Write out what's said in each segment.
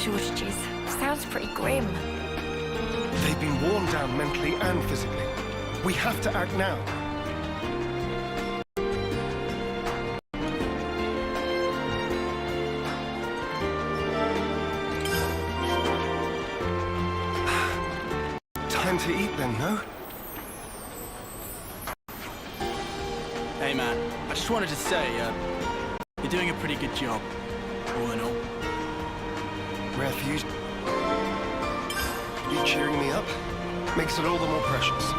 shortages. Sounds pretty grim. They've been worn down mentally and physically. We have to act now. Time to eat then, no? Hey man, I just wanted to say, you're doing a pretty good job, all in all. Refuge. You cheering me up makes it all the more precious.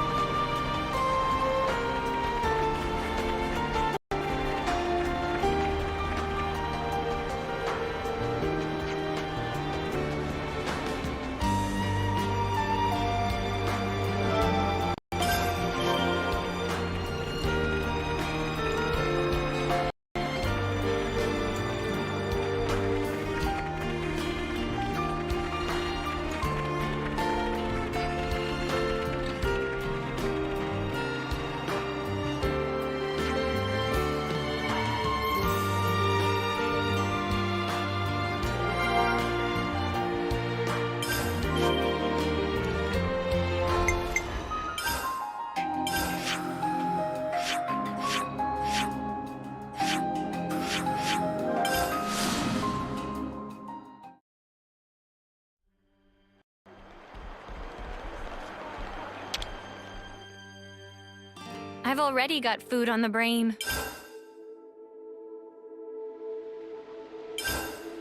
I've already got food on the brain.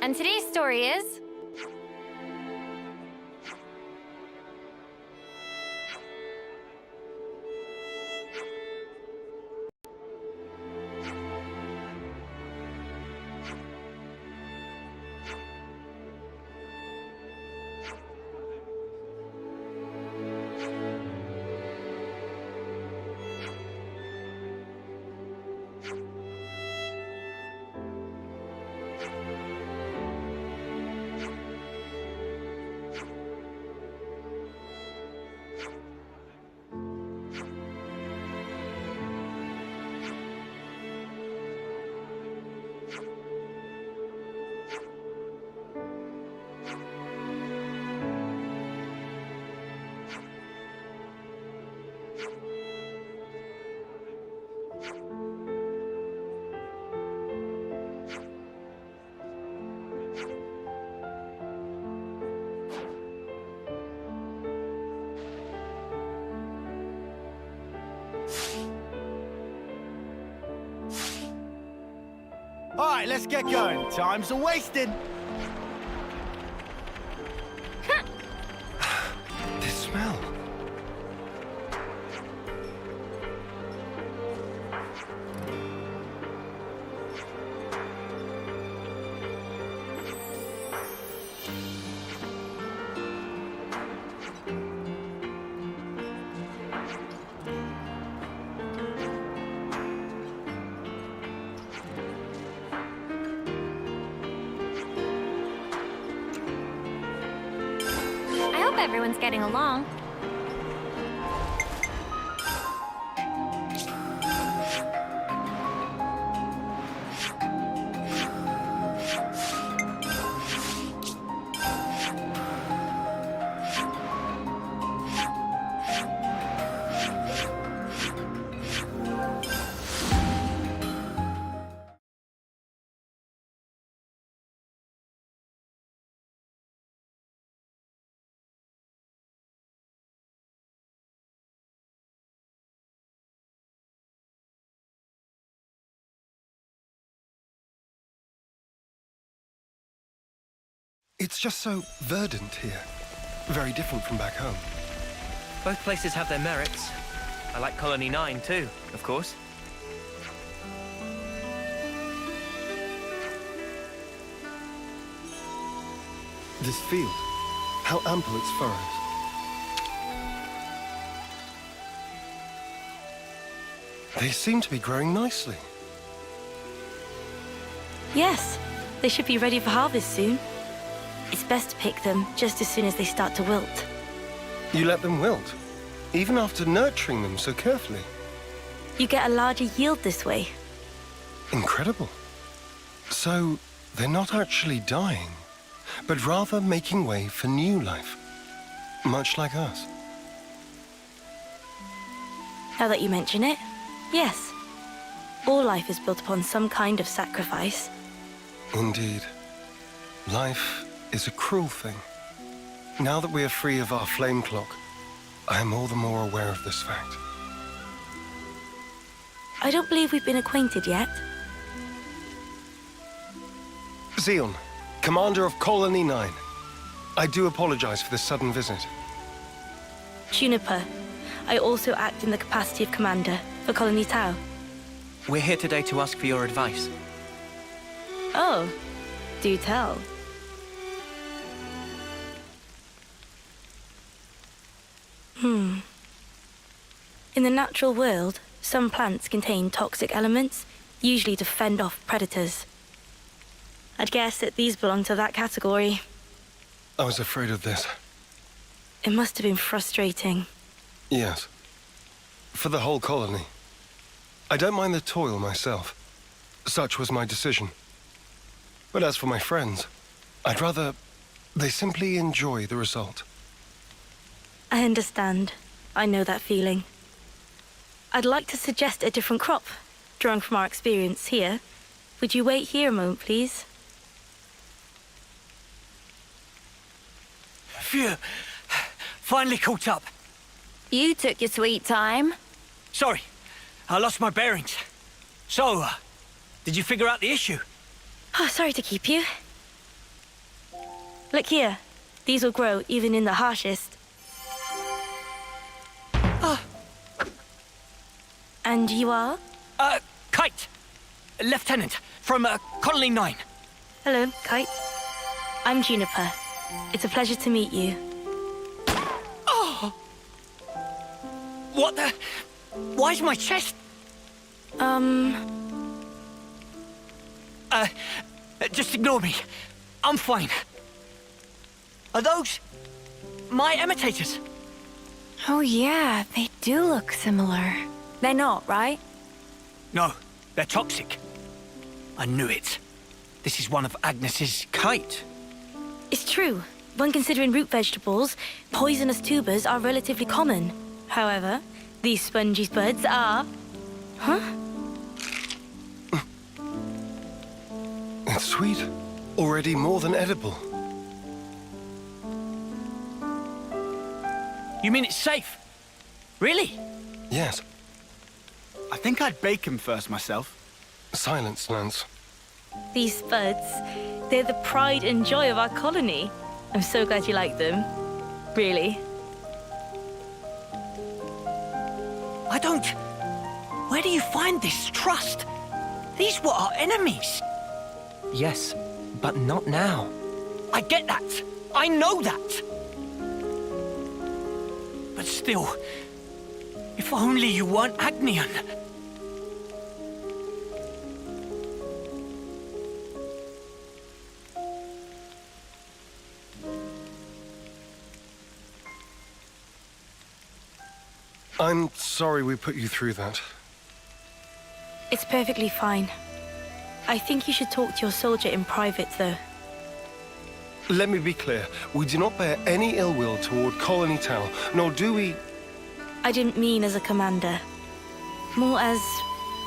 And today's story is... All right, let's get going. Time's a-wasting. This smell. I hope everyone's getting along. It's just so verdant here. Very different from back home. Both places have their merits. I like Colony 9 too, of course. This field, how ample its furrows. They seem to be growing nicely. Yes, they should be ready for harvest soon. It's best to pick them just as soon as they start to wilt. You let them wilt, even after nurturing them so carefully. You get a larger yield this way. Incredible. So, they're not actually dying. but rather making way for new life, much like us. Now that you mention it, yes. All life is built upon some kind of sacrifice. Indeed. Life is a cruel thing. Now that we are free of our flame clock, I am all the more aware of this fact. I don't believe we've been acquainted yet. Xeon, commander of Colony 9. I do apologize for this sudden visit. Juniper, I also act in the capacity of commander for Colony Tau. We're here today to ask for your advice. Oh, do tell. In the natural world, some plants contain toxic elements, usually to fend off predators. I'd guess that these belong to that category. I was afraid of this. It must have been frustrating. Yes. For the whole colony. I don't mind the toil myself. Such was my decision. But as for my friends, I'd rather they simply enjoy the result. I understand. I know that feeling. I'd like to suggest a different crop, drawing from our experience here. Would you wait here a moment, please? Phew. Finally caught up. You took your sweet time. Sorry, I lost my bearings. So, did you figure out the issue? Oh, sorry to keep you. Look here. These will grow even in the harshest. And you are? Kite. Lieutenant from Colony 9. Hello, Kite. I'm Juniper. It's a pleasure to meet you. What the? Why's my chest? Just ignore me. I'm fine. Are those my imitators? Oh yeah, they do look similar. They're not, right? No, they're toxic. I knew it. This is one of Agnes's Kite? It's true. When considering root vegetables, poisonous tubers are relatively common. However, these spongy spuds are... Huh? It's sweet. Already more than edible. You mean it's safe? Really? Yes. I think I'd bake him first myself. Silence, Lance. These spuds, they're the pride and joy of our colony. I'm so glad you like them. Really. I don't... Where do you find this trust? These were our enemies. Yes, but not now. I get that. I know that. But still, if only you weren't Agnian. I'm sorry we put you through that. It's perfectly fine. I think you should talk to your soldier in private, though. Let me be clear. We do not bear any ill will toward Colony Tau, nor do we... I didn't mean as a commander. More as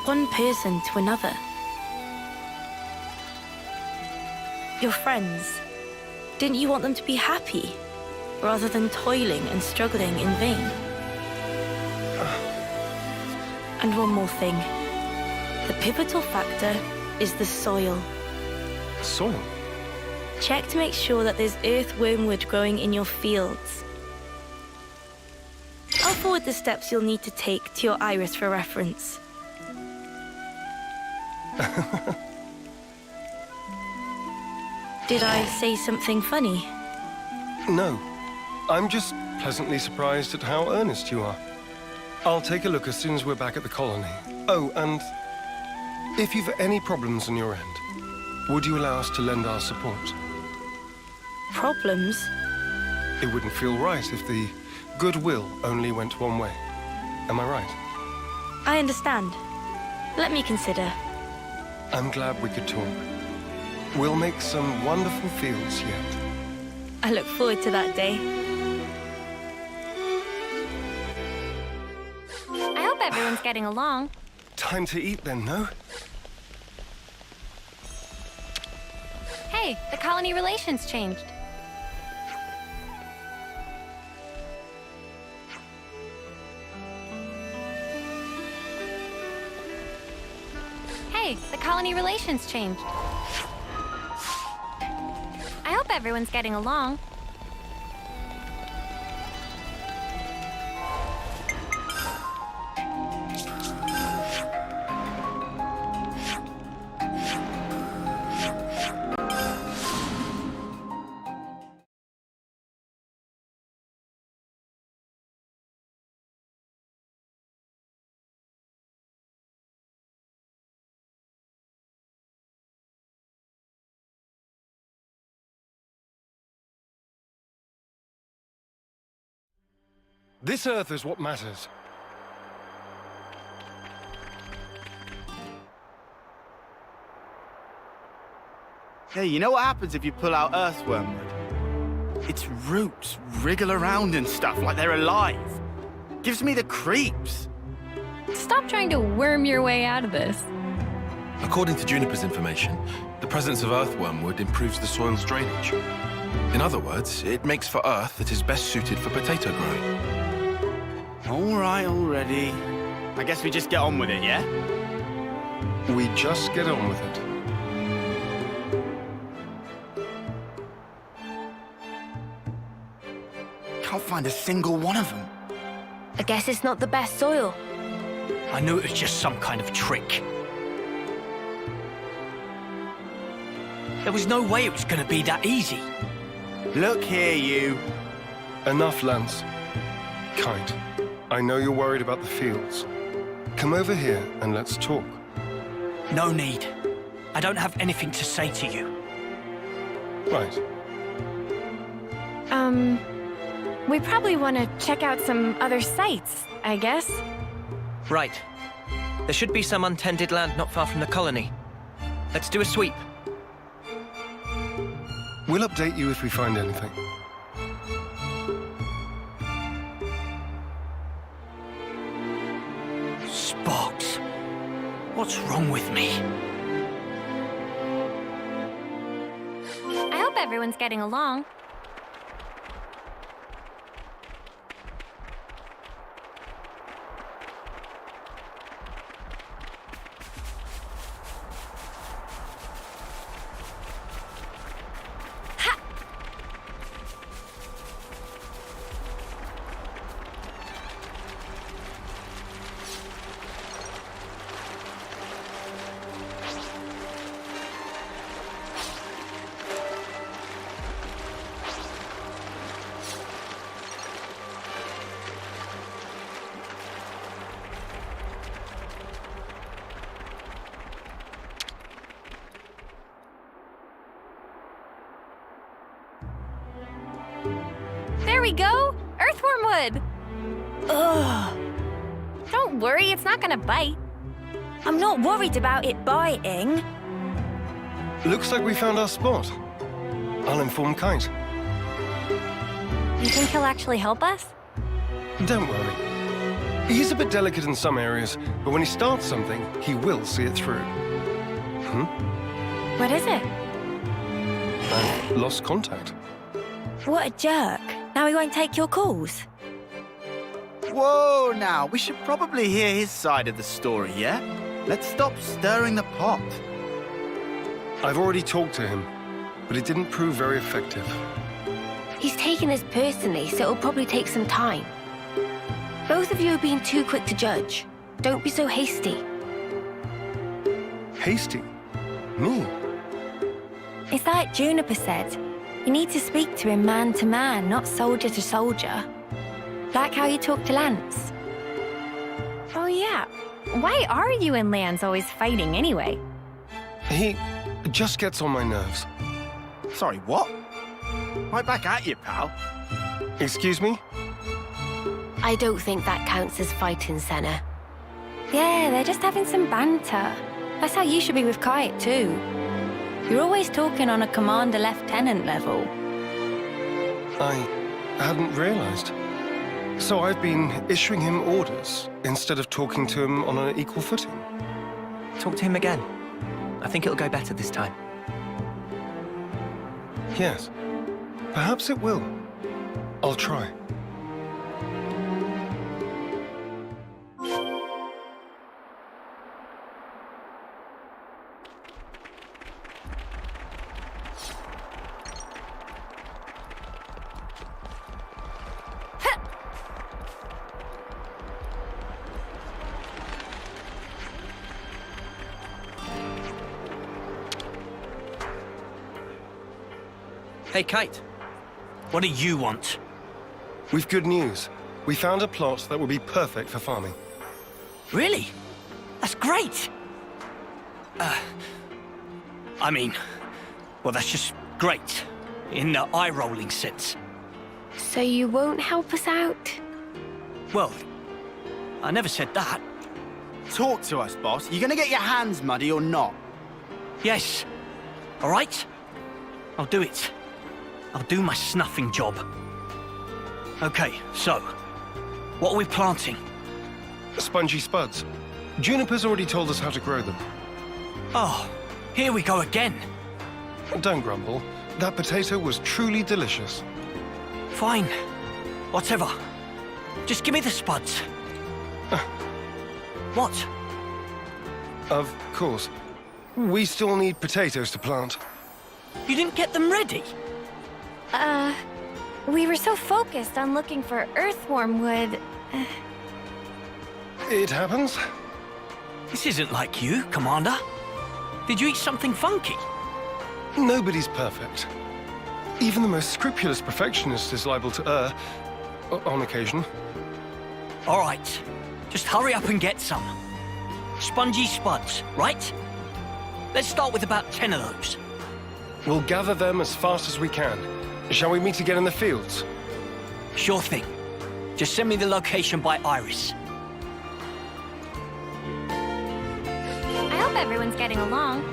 one person to another. Your friends. Didn't you want them to be happy, rather than toiling and struggling in vain? And one more thing. The pivotal factor is the soil. Soil? Check to make sure that there's earthwormwood growing in your fields. I'll forward the steps you'll need to take to your iris for reference. Did I say something funny? No. I'm just pleasantly surprised at how earnest you are. I'll take a look as soon as we're back at the colony. Oh, and if you've any problems on your end, would you allow us to lend our support? Problems? It wouldn't feel right if the goodwill only went one way. Am I right? I understand. Let me consider. I'm glad we could talk. We'll make some wonderful fields yet. I look forward to that day. I hope everyone's getting along. Time to eat then, no? Hey, the colony relations changed. Hey, the colony relations changed. I hope everyone's getting along. This Earth is what matters. Hey, you know what happens if you pull out Earth's wormwood? Its roots wriggle around and stuff like they're alive. Gives me the creeps. Stop trying to worm your way out of this. According to Juniper's information, the presence of earthwormwood improves the soil's drainage. In other words, it makes for earth that is best suited for potato growing. All right already. I guess we just get on with it, yeah? We just get on with it. Can't find a single one of them. I guess it's not the best soil. I knew it was just some kind of trick. There was no way it was going to be that easy. Look here, you. Enough, Lance. Kite, I know you're worried about the fields. Come over here and let's talk. No need. I don't have anything to say to you. Right. We probably want to check out some other sites, I guess. Right. There should be some untended land not far from the colony. Let's do a sweep. We'll update you if we find anything. Sparks. What's wrong with me? I hope everyone's getting along. There we go! Earthwormwood! Ugh. Don't worry, it's not gonna bite. I'm not worried about it biting. Looks like we found our spot. I'll inform Kite. You think he'll actually help us? Don't worry. He's a bit delicate in some areas, but when he starts something, he will see it through. What is it? I've lost contact. What a jerk. Now he won't take your calls. Whoa, now, we should probably hear his side of the story, yeah? Let's stop stirring the pot. I've already talked to him, but it didn't prove very effective. He's taken this personally, so it'll probably take some time. Both of you are being too quick to judge. Don't be so hasty. Hasty? Me? It's like Juniper said. You need to speak to him man to man, not soldier to soldier. Like how you talk to Lance. Oh yeah. Why are you and Lance always fighting anyway? He just gets on my nerves. Sorry, what? Right back at you, pal. Excuse me? I don't think that counts as fighting, Senna. Yeah, they're just having some banter. That's how you should be with Kite, too. You're always talking on a commander-lieutenant level. I hadn't realized. So I've been issuing him orders instead of talking to him on an equal footing. Talk to him again. I think it'll go better this time. Yes. Perhaps it will. I'll try. Hey, Kite. What do you want? We've good news. We found a plot that will be perfect for farming. Really? That's great. I mean, well, that's just great. In the eye-rolling sense. So you won't help us out? Well, I never said that. Talk to us, boss. You gonna get your hands muddy or not? Yes. All right? I'll do it. I'll do my snuffing job. Okay, so, what are we planting? Spongy spuds. Juniper's already told us how to grow them. Oh, here we go again. Don't grumble. That potato was truly delicious. Fine. Whatever. Just give me the spuds. What? Of course. We still need potatoes to plant. You didn't get them ready? We were so focused on looking for earthworm wood. It happens. This isn't like you, Commander. Did you eat something funky? Nobody's perfect. Even the most scrupulous perfectionist is liable to err, on occasion. All right. Just hurry up and get some. Spongy spuds, right? Let's start with about 10 of those. We'll gather them as fast as we can. Shall we meet again in the fields? Sure thing. Just send me the location by Iris. I hope everyone's getting along.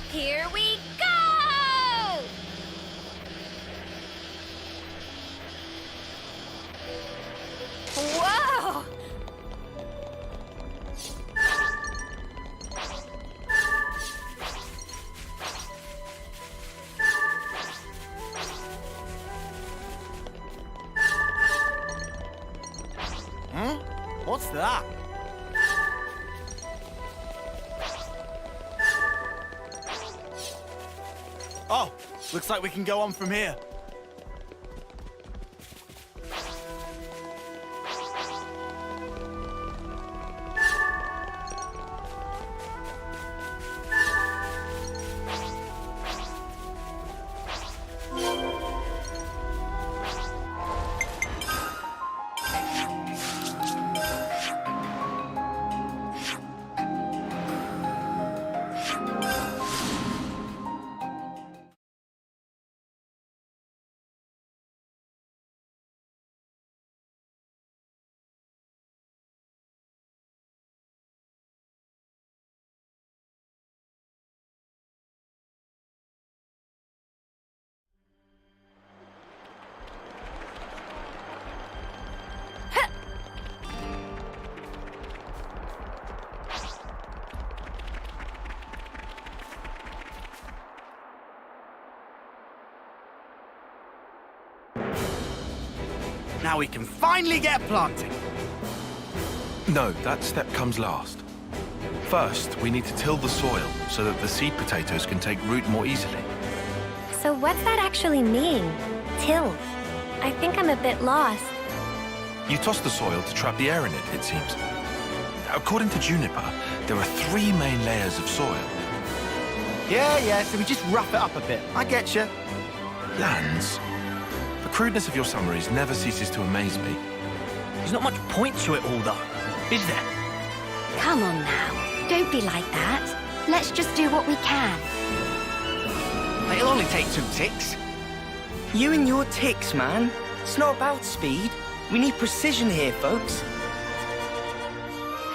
Here we go! Whoa! What's that? Oh, looks like we can go on from here. Now we can finally get planting. No, that step comes last. First, we need to till the soil so that the seed potatoes can take root more easily. So what's that actually mean? Till? I think I'm a bit lost. You toss the soil to trap the air in it, it seems. According to Juniper, there are 3 main layers of soil. Yeah, so we just rough it up a bit. I get you. Lands? The crudeness of your summaries never ceases to amaze me. There's not much point to it all, though, is there? Come on now. Don't be like that. Let's just do what we can. It'll only take 2 ticks. You and your ticks, man. It's not about speed. We need precision here, folks.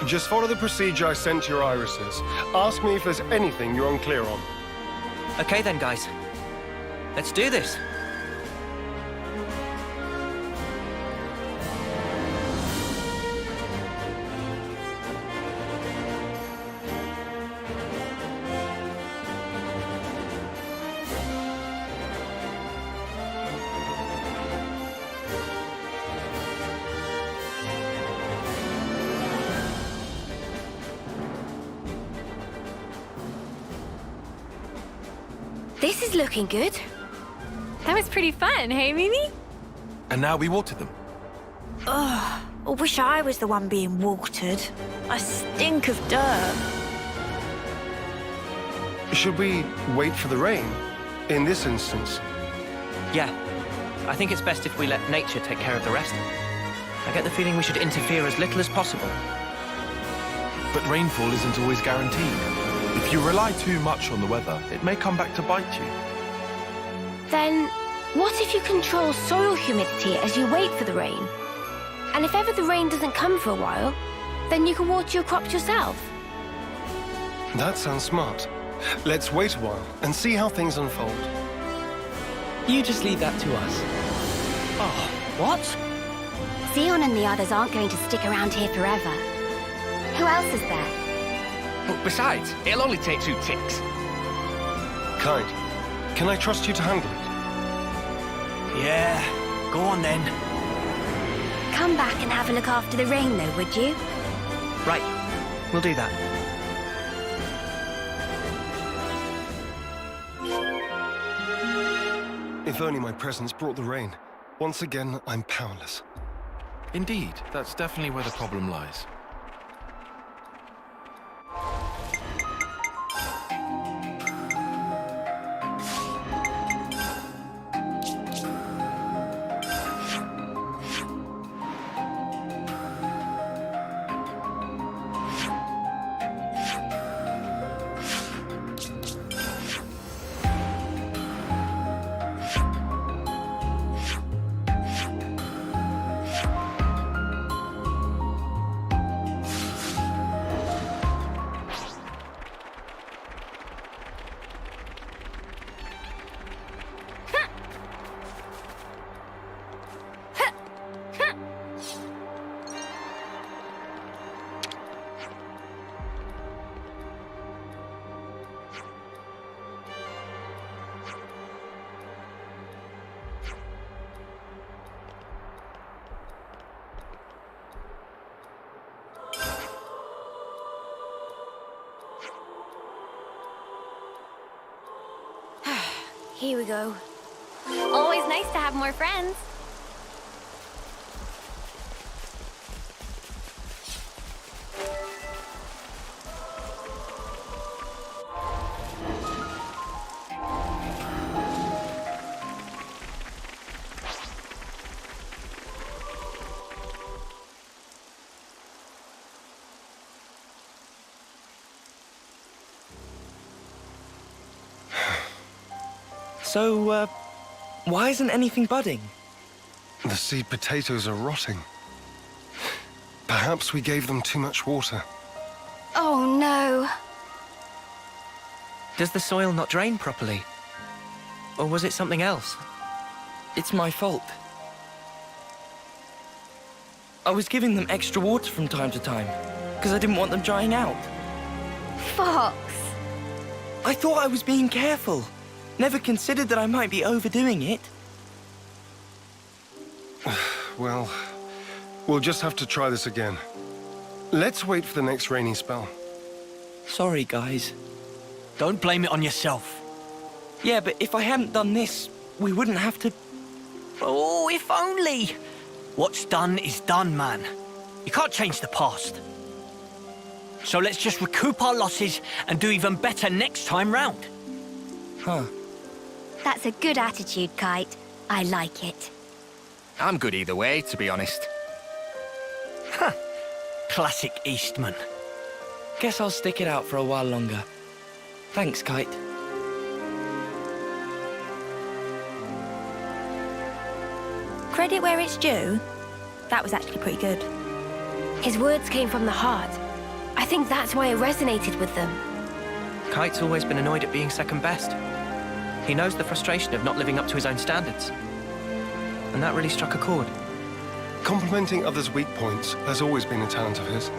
Just follow the procedure I sent to your irises. Ask me if there's anything you're unclear on. Okay then, guys. Let's do this. This is looking good. That was pretty fun, hey, Mimi? And now we water them. I wish I was the one being watered. I stink of dirt. Should we wait for the rain? In this instance? Yeah. I think it's best if we let nature take care of the rest. I get the feeling we should interfere as little as possible. But rainfall isn't always guaranteed. If you rely too much on the weather, it may come back to bite you. Then, what if you control soil humidity as you wait for the rain? And if ever the rain doesn't come for a while, then you can water your crops yourself. That sounds smart. Let's wait a while and see how things unfold. You just leave that to us. Oh, what? Xeon and the others aren't going to stick around here forever. Who else is there? Besides, it'll only take 2 ticks. Kind, can I trust you to handle it? Yeah, go on then. Come back and have a look after the rain, though, would you? Right. We'll do that. If only my presence brought the rain. Once again, I'm powerless. Indeed, that's definitely where the problem lies. Here we go. Always nice to have more friends. So, why isn't anything budding? The seed potatoes are rotting. Perhaps we gave them too much water. Oh, no. Does the soil not drain properly? Or was it something else? It's my fault. I was giving them extra water from time to time, because I didn't want them drying out. Fox. I thought I was being careful. Never considered that I might be overdoing it. well, we'll just have to try this again. Let's wait for the next rainy spell. Sorry, guys. Don't blame it on yourself. Yeah, but if I hadn't done this, we wouldn't have to... Oh, if only! What's done is done, man. You can't change the past. So let's just recoup our losses and do even better next time round. Huh. That's a good attitude, Kite. I like it. I'm good either way, to be honest. Classic Eastman. Guess I'll stick it out for a while longer. Thanks, Kite. Credit where it's due. That was actually pretty good. His words came from the heart. I think that's why it resonated with them. Kite's always been annoyed at being second best. He knows the frustration of not living up to his own standards. And that really struck a chord. Complimenting others' weak points has always been a talent of his.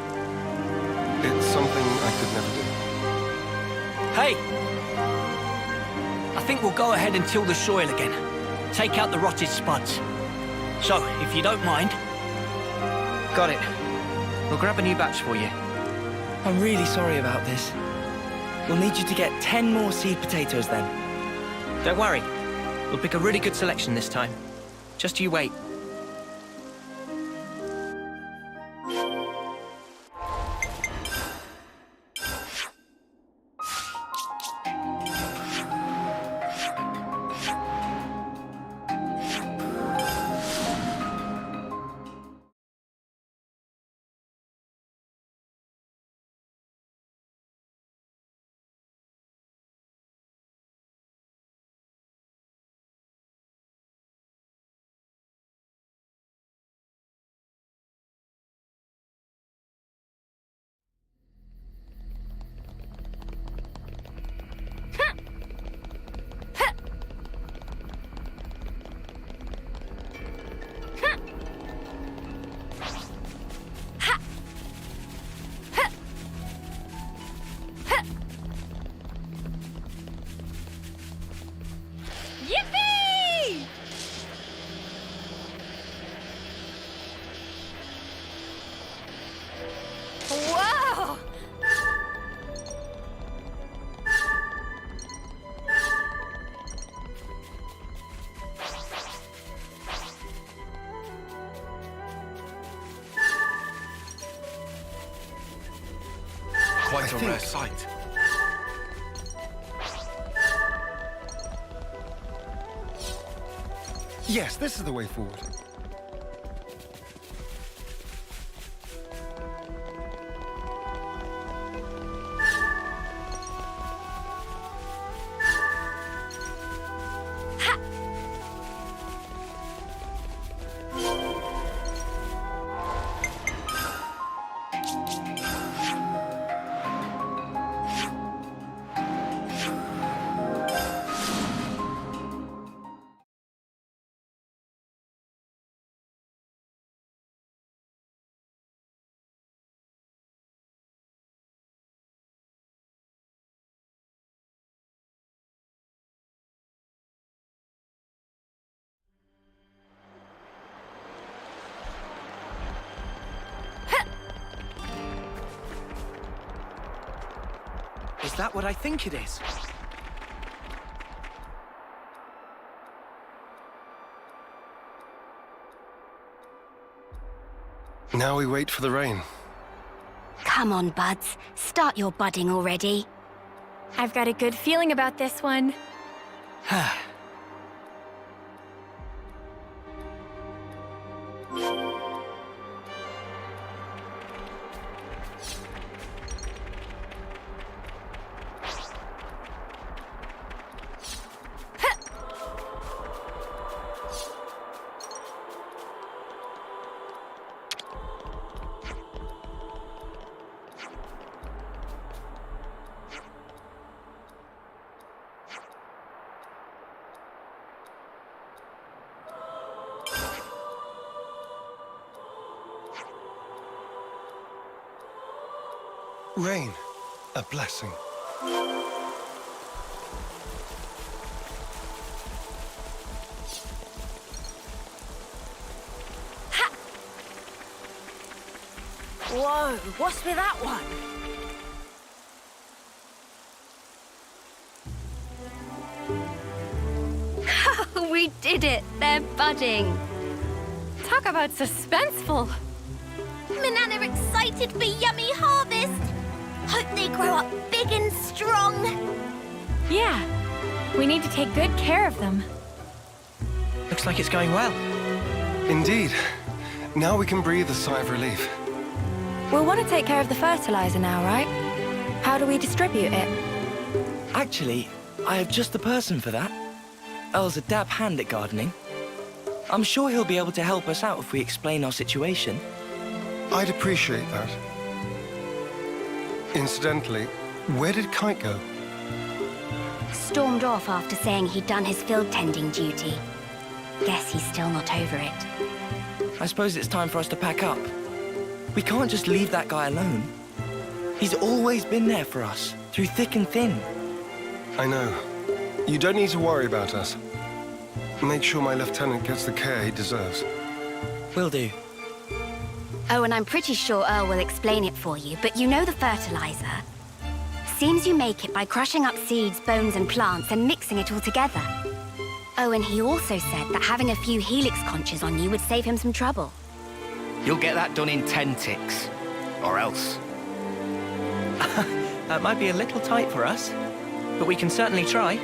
It's something I could never do. Hey! I think we'll go ahead and till the soil again. Take out the rotted spuds. So, if you don't mind... Got it. We'll grab a new batch for you. I'm really sorry about this. We'll need you to get 10 more seed potatoes then. Don't worry. We'll pick a really good selection this time. Just you wait. Yippee! Whoa! Quite a think- rare sight. Yes, this is the way forward. Is that what I think it is? Now we wait for the rain. Come on, buds. Start your budding already. I've got a good feeling about this one. Rain, a blessing. Whoa, what's with that one? We did it! They're budding. Talk about suspenseful. Manana excited for yummy harvest. Hope they grow up big and strong. Yeah, we need to take good care of them. Looks like it's going well. Indeed. Now we can breathe a sigh of relief. We'll want to take care of the fertilizer now, right? How do we distribute it? Actually, I have just the person for that. Earl's a dab hand at gardening. I'm sure he'll be able to help us out if we explain our situation. I'd appreciate that. Incidentally, where did Kite go? Stormed off after saying he'd done his field tending duty. Guess he's still not over it. I suppose it's time for us to pack up. We can't just leave that guy alone. He's always been there for us, through thick and thin. I know. You don't need to worry about us. Make sure my lieutenant gets the care he deserves. Will do. Oh, and I'm pretty sure Earl will explain it for you, but you know the fertilizer. Seems you make it by crushing up seeds, bones, and plants and mixing it all together. Oh, and he also said that having a few helix conches on you would save him some trouble. You'll get that done in 10 ticks. Or else. That might be a little tight for us, but we can certainly try.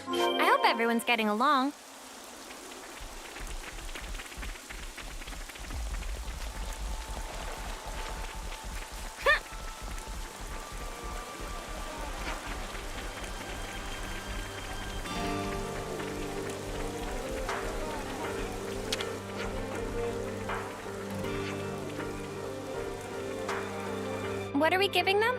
I hope everyone's getting along. What are we giving them?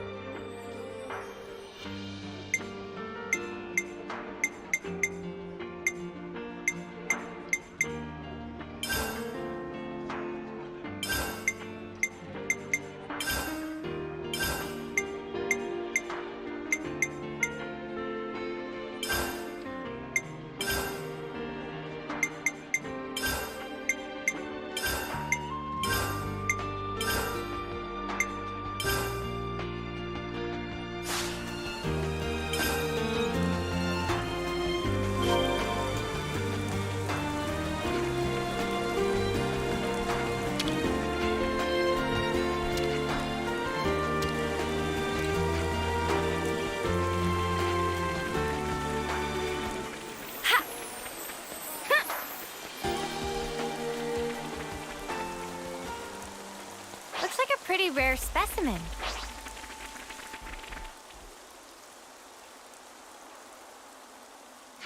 Looks like a pretty rare specimen.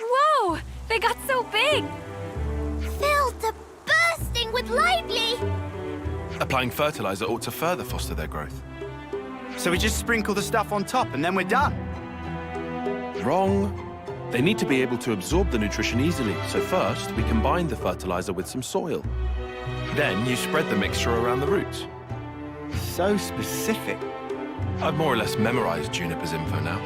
Whoa! They got so big! Filled to bursting with lively! Applying fertilizer ought to further foster their growth. So we just sprinkle the stuff on top and then we're done. Wrong. They need to be able to absorb the nutrition easily, so first we combine the fertilizer with some soil. Then you spread the mixture around the roots. So specific. I've more or less memorized Juniper's info now.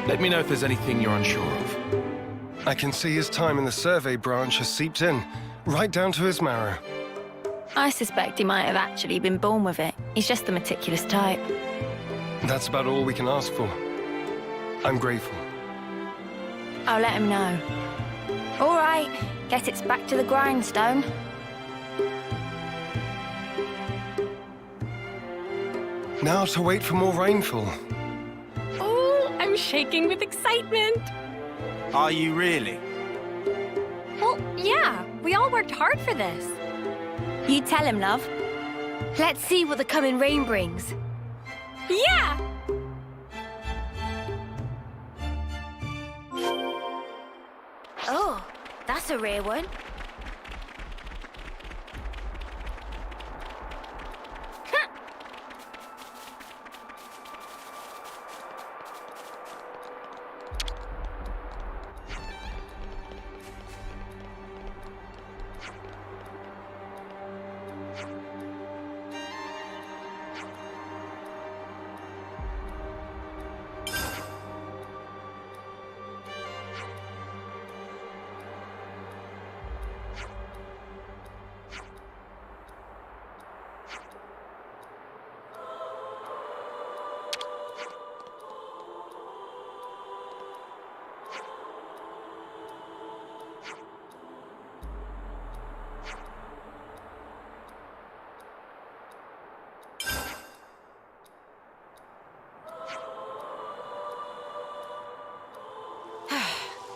Let me know if there's anything you're unsure of. I can see his time in the survey branch has seeped in, right down to his marrow. I suspect he might have actually been born with it. He's just the meticulous type. That's about all we can ask for. I'm grateful. I'll let him know. All right, guess it's back to the grindstone. Now to wait for more rainfall. Oh, I'm shaking with excitement. Are you really? Well, yeah, we all worked hard for this. You tell him, love. Let's see what the coming rain brings. Yeah! Oh, that's a rare one.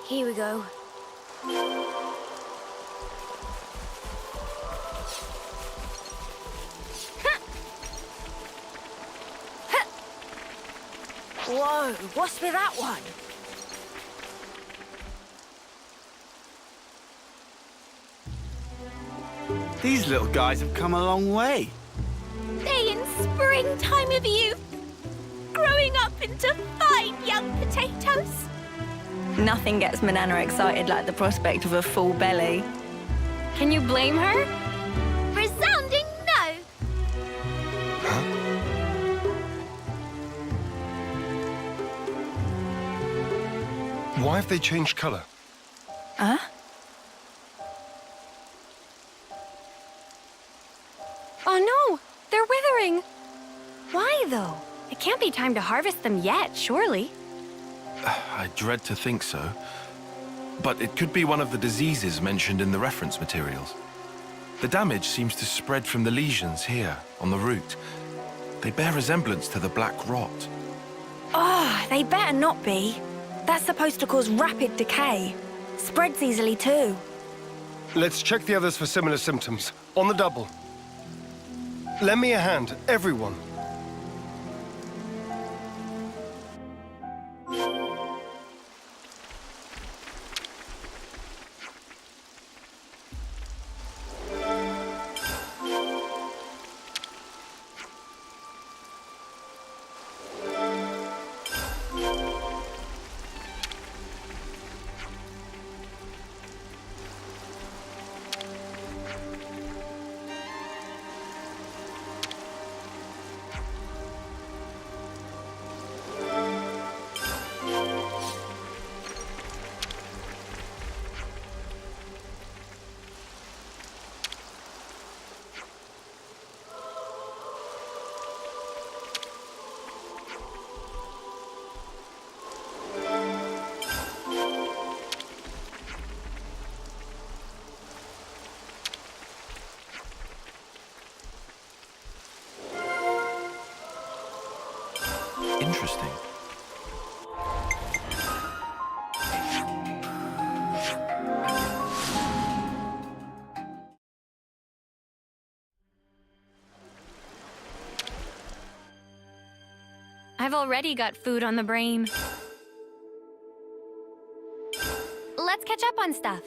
Here we go. Whoa, what's with that one? These little guys have come a long way. Day in springtime of youth, growing up into fine young potatoes. Nothing gets Manana excited like the prospect of a full belly. Can you blame her? Resounding no. Why have they changed color? Huh? Oh no, they're withering. Why though? It can't be time to harvest them yet, surely. I dread to think so. But it could be one of the diseases mentioned in the reference materials. The damage seems to spread from the lesions here, on the root. They bear resemblance to the black rot. Oh, they better not be. That's supposed to cause rapid decay. Spreads easily too. Let's check the others for similar symptoms. On the double. Lend me a hand, everyone. Interesting. I've already got food on the brain. Let's catch up on stuff.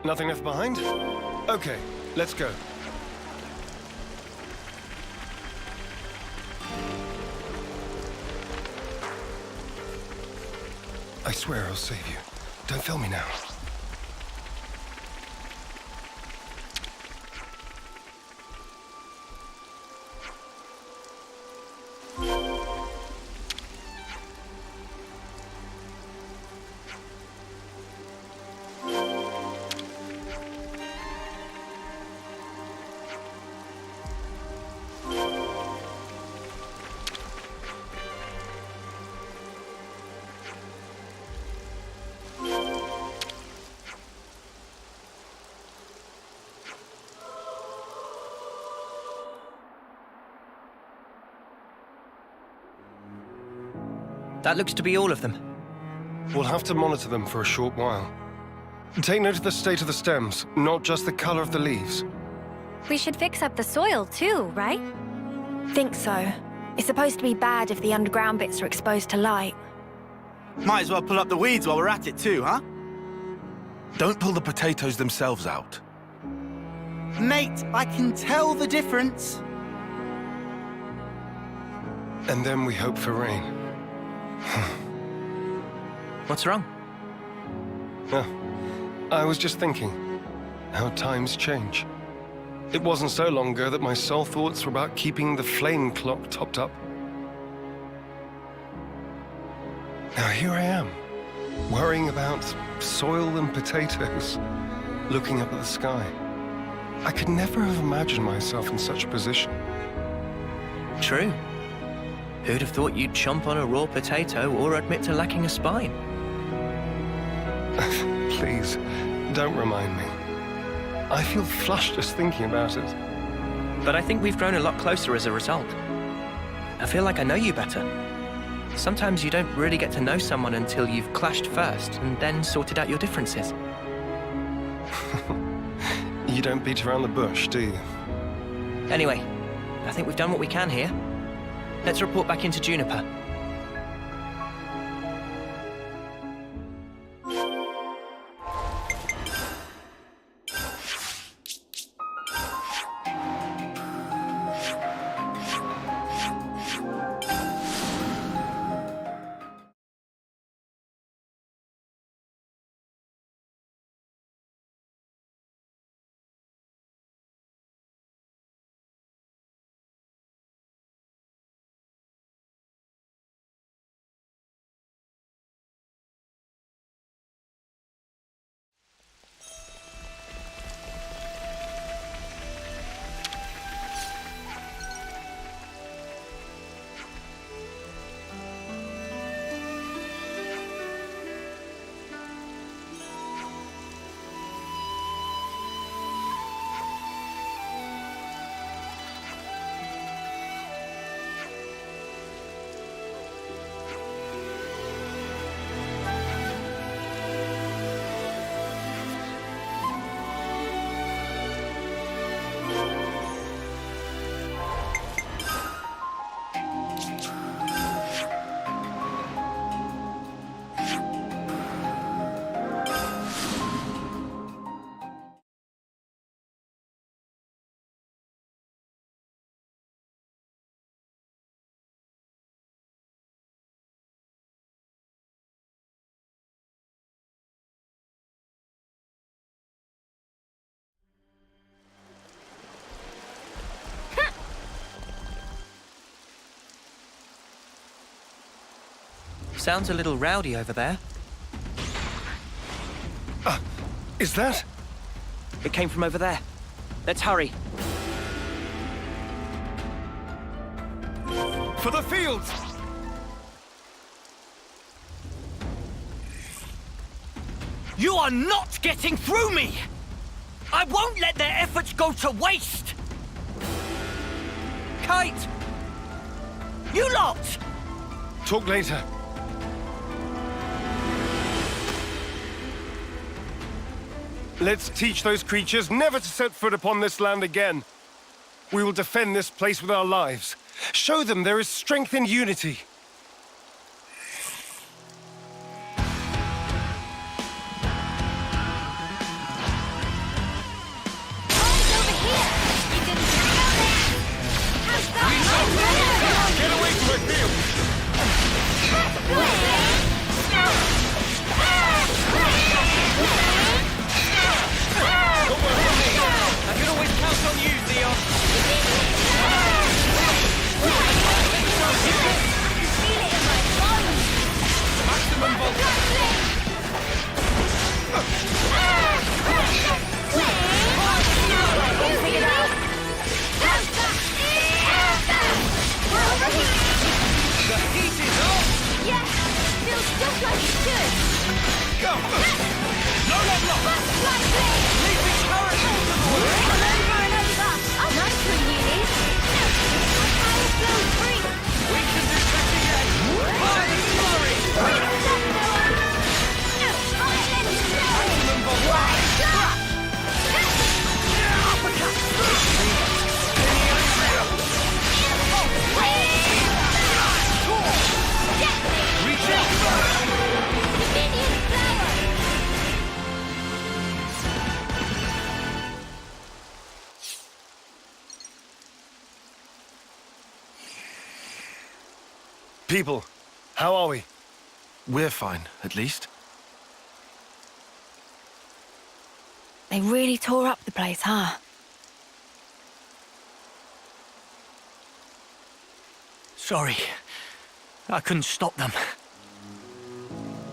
Nothing left behind? Okay, let's go. I swear I'll save you. Don't fail me now. That looks to be all of them. We'll have to monitor them for a short while. Take note of the state of the stems, not just the color of the leaves. We should fix up the soil too, right? Think so. It's supposed to be bad if the underground bits are exposed to light. Might as well pull up the weeds while we're at it too, huh? Don't pull the potatoes themselves out. Mate, I can tell the difference. And then we hope for rain. What's wrong? Oh, I was just thinking how times change. It wasn't so long ago that my sole thoughts were about keeping the flame clock topped up. Now here I am, worrying about soil and potatoes, looking up at the sky. I could never have imagined myself in such a position. True. Who'd have thought you'd chomp on a raw potato or admit to lacking a spine? Please, don't remind me. I feel flushed just thinking about it. But I think we've grown a lot closer as a result. I feel like I know you better. Sometimes you don't really get to know someone until you've clashed first and then sorted out your differences. You don't beat around the bush, do you? Anyway, I think we've done what we can here. Let's report back into Juniper. Sounds a little rowdy over there. Is that? It came from over there. Let's hurry. For the fields! You are not getting through me! I won't let their efforts go to waste! Kite! You lot! Talk later. Let's teach those creatures never to set foot upon this land again. We will defend this place with our lives. Show them there is strength in unity. Get away from my field! I can always count on you, Theon! People, how are we? We're fine, at least. They really tore up the place, huh? Sorry. I couldn't stop them.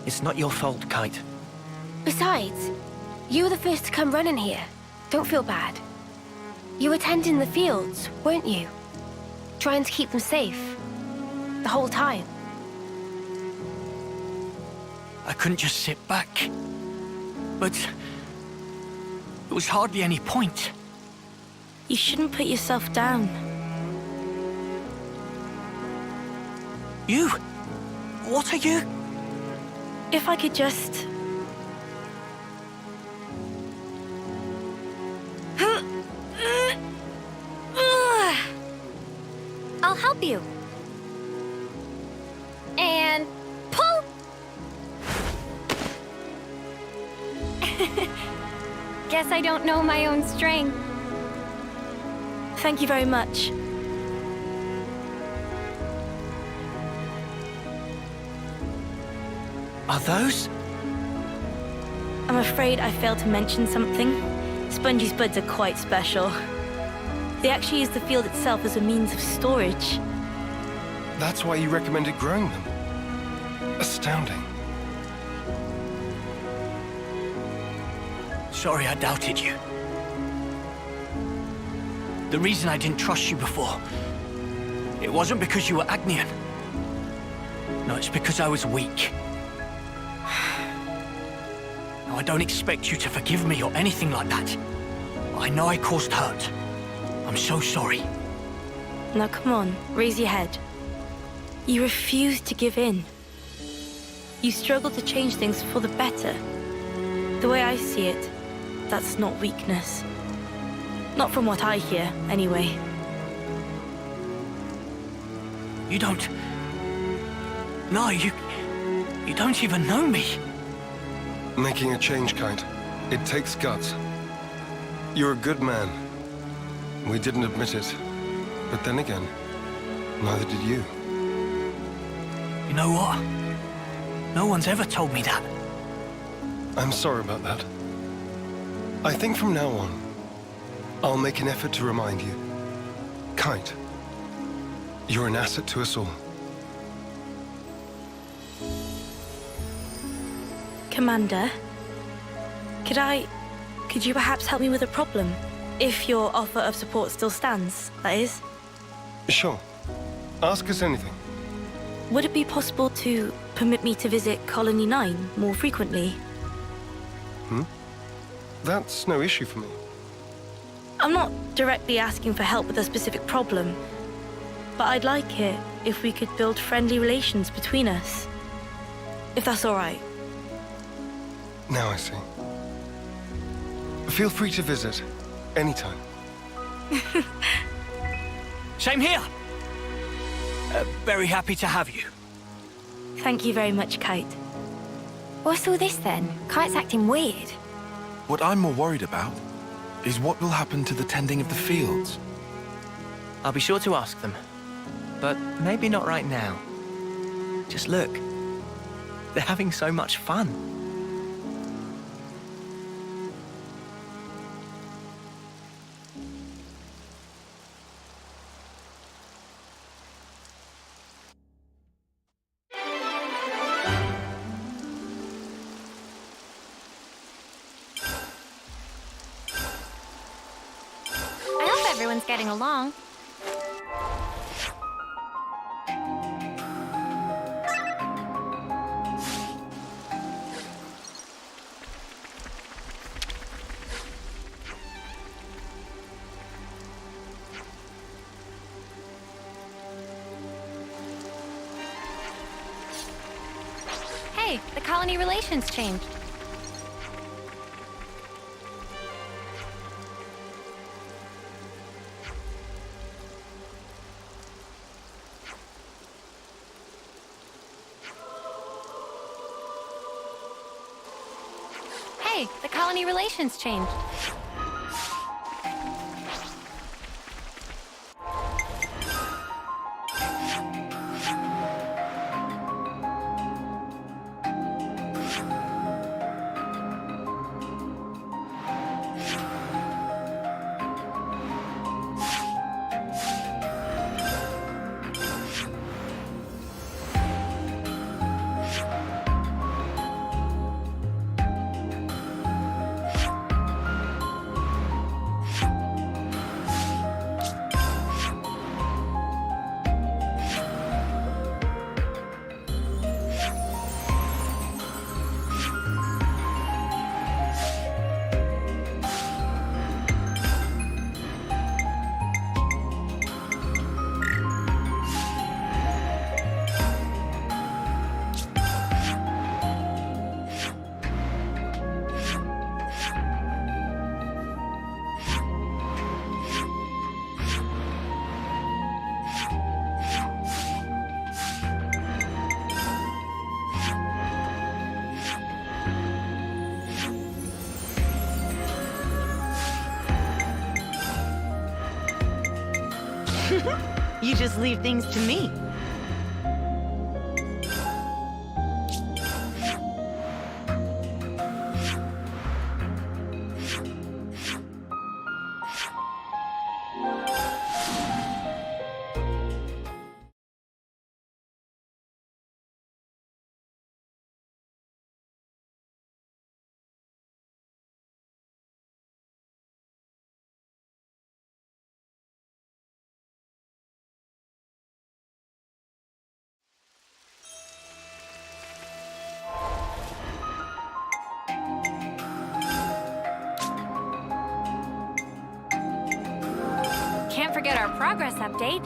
It's not your fault, Kite. Besides, you were the first to come running here. Don't feel bad. You were tending the fields, weren't you? Trying to keep them safe. The whole time. I couldn't just sit back. But there was hardly any point. You shouldn't put yourself down. You? What are you? If I could just... I'll help you. And pull! Guess I don't know my own strength. Thank you very much. Are those? I'm afraid I failed to mention something. Spongy's buds are quite special. They actually use the field itself as a means of storage. That's why you recommended growing them. Astounding. Sorry I doubted you. The reason I didn't trust you before, it wasn't because you were Agnian. No, it's because I was weak. Now, I don't expect you to forgive me or anything like that. I know I caused hurt. I'm so sorry. Now come on, raise your head. You refuse to give in. You struggle to change things for the better. The way I see it, that's not weakness. Not from what I hear, anyway. You don't... No, you don't even know me. Making a change, Kite. It takes guts. You're a good man. We didn't admit it. But then again, neither did you. You know what? No one's ever told me that. I'm sorry about that. I think from now on, I'll make an effort to remind you. Kite, you're an asset to us all. Commander, could you perhaps help me with a problem? If your offer of support still stands, that is. Sure. Ask us anything. Would it be possible to permit me to visit Colony 9 more frequently? That's no issue for me. I'm not directly asking for help with a specific problem, but I'd like it if we could build friendly relations between us. If that's all right. Now I see. Feel free to visit anytime. Same here. Very happy to have you. Thank you very much, Kite. What's all this then? Kite's acting weird. What I'm more worried about is what will happen to the tending of the fields. I'll be sure to ask them. But maybe not right now. Just look. They're having so much fun. Everyone's getting along. Hey, the colony relations changed. The colony relations changed. You just leave things to me. Can't forget our progress update.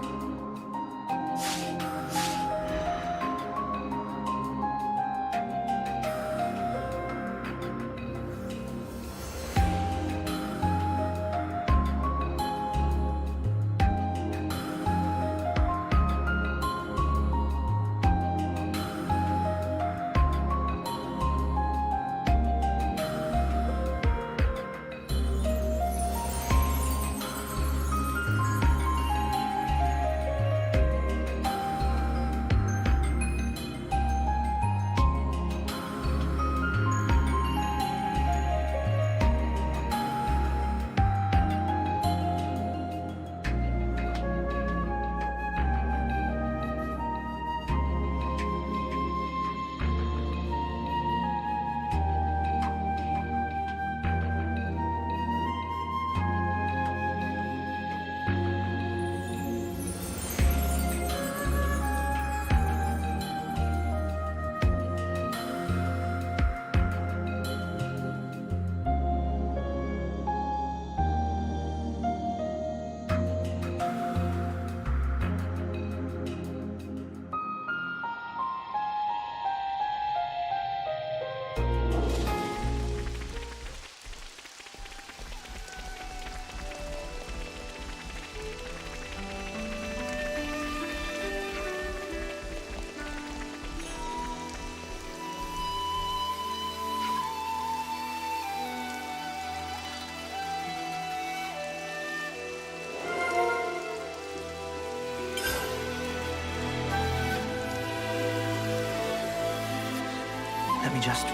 Let me just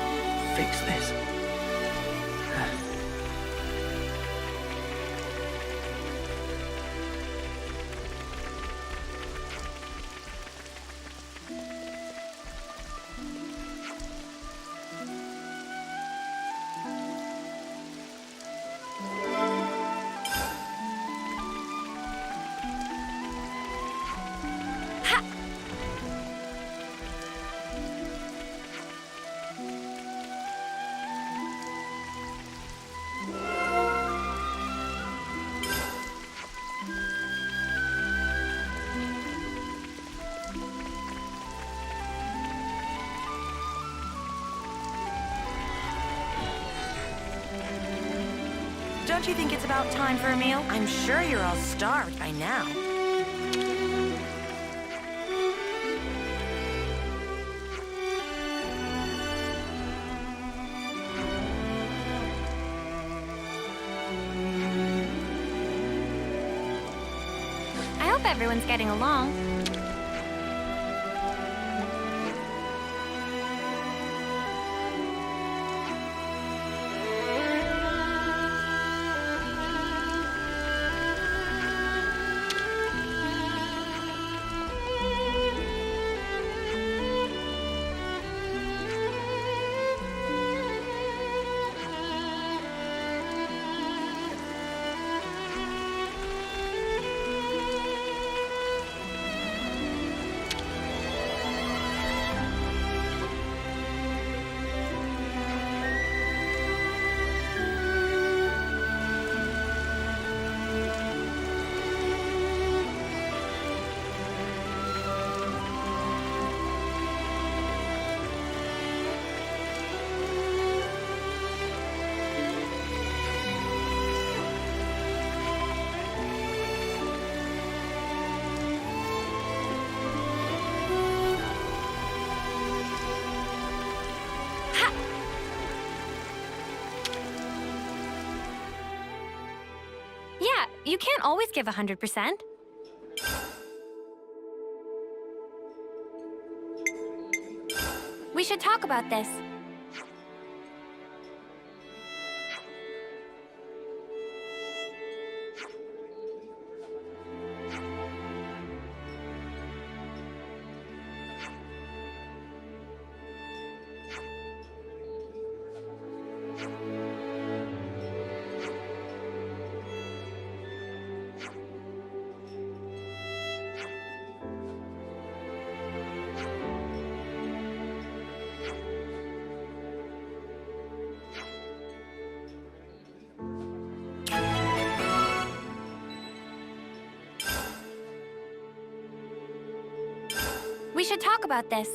fix this. Don't you think it's about time for a meal? I'm sure you're all starved by now. I hope everyone's getting along. Yeah, you can't always give 100%. We should talk about this. We should talk about this.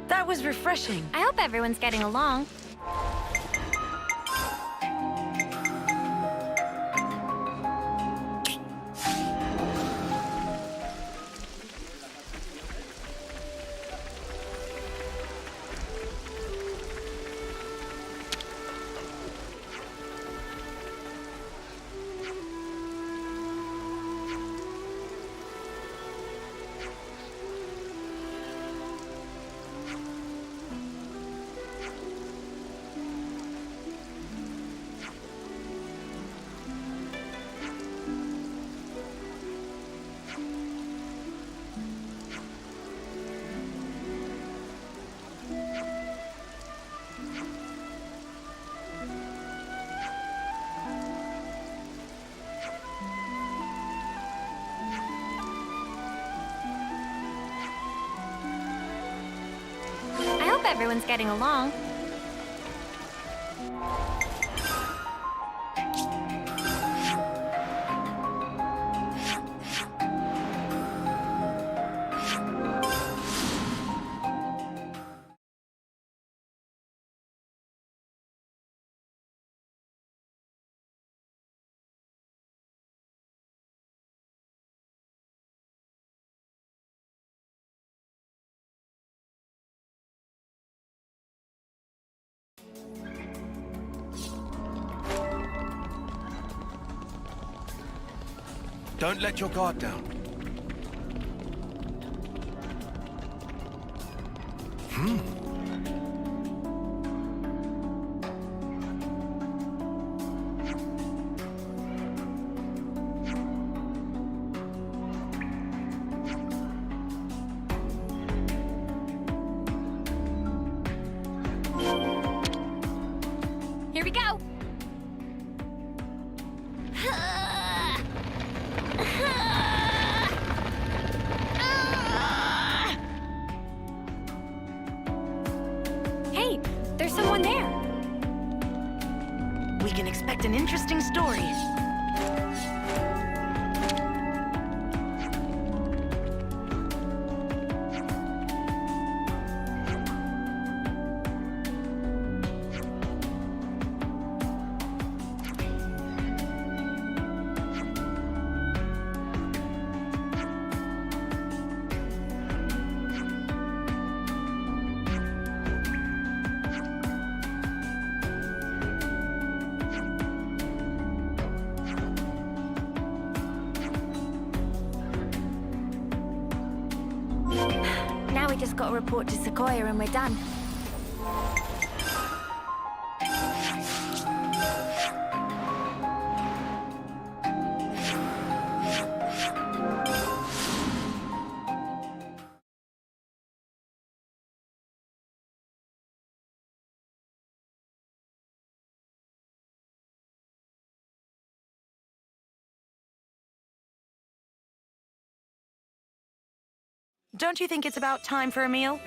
That was refreshing. I hope everyone's getting along. I hope everyone's getting along. Don't let your guard down. Here we go. Hey, there's someone there. We can expect an interesting story. Now we just got to report to Sequoia and we're done. Don't you think it's about time for a meal?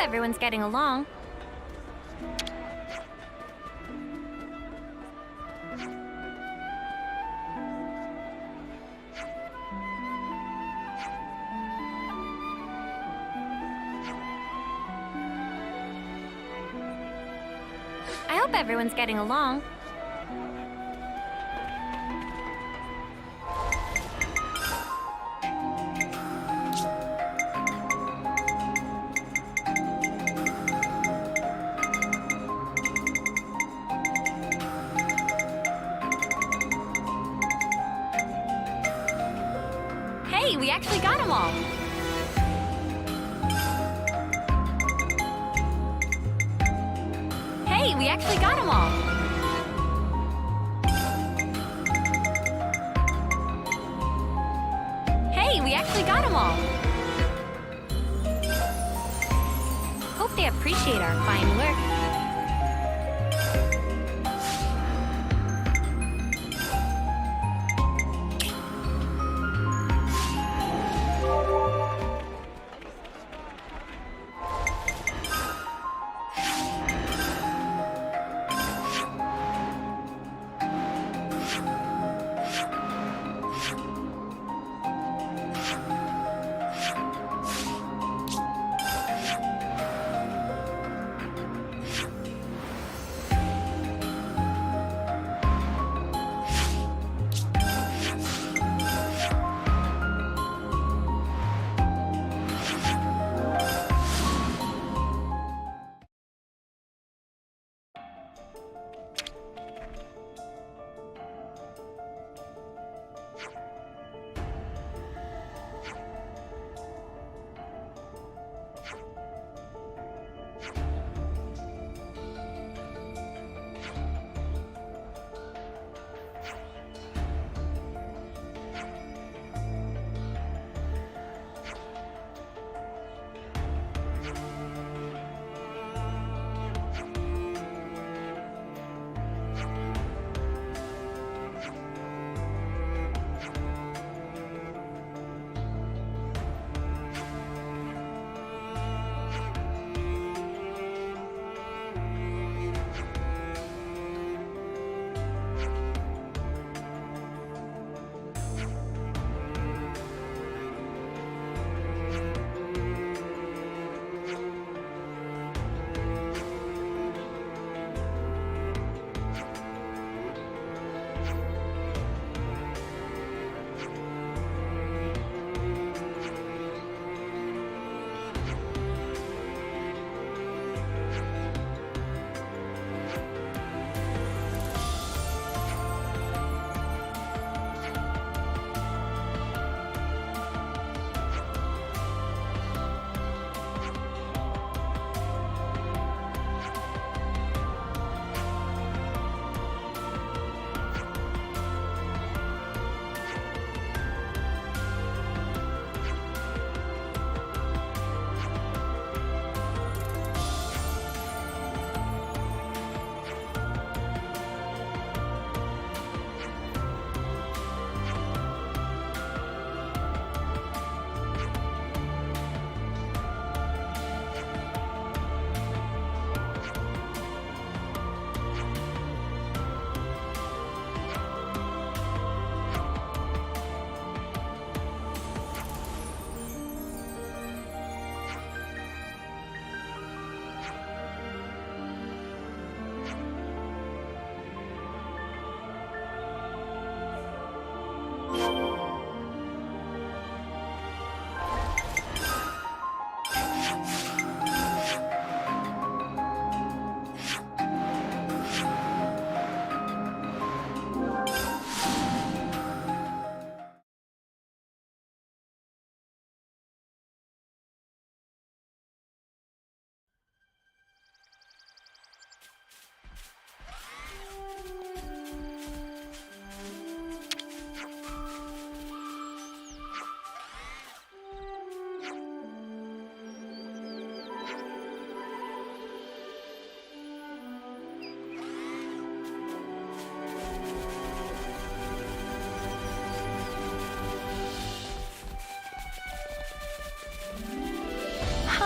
everyone's getting along. I hope everyone's getting along. Hey, we actually got them all. Hey, we actually got them all. Hey, we actually got them all. Hope they appreciate our fine work.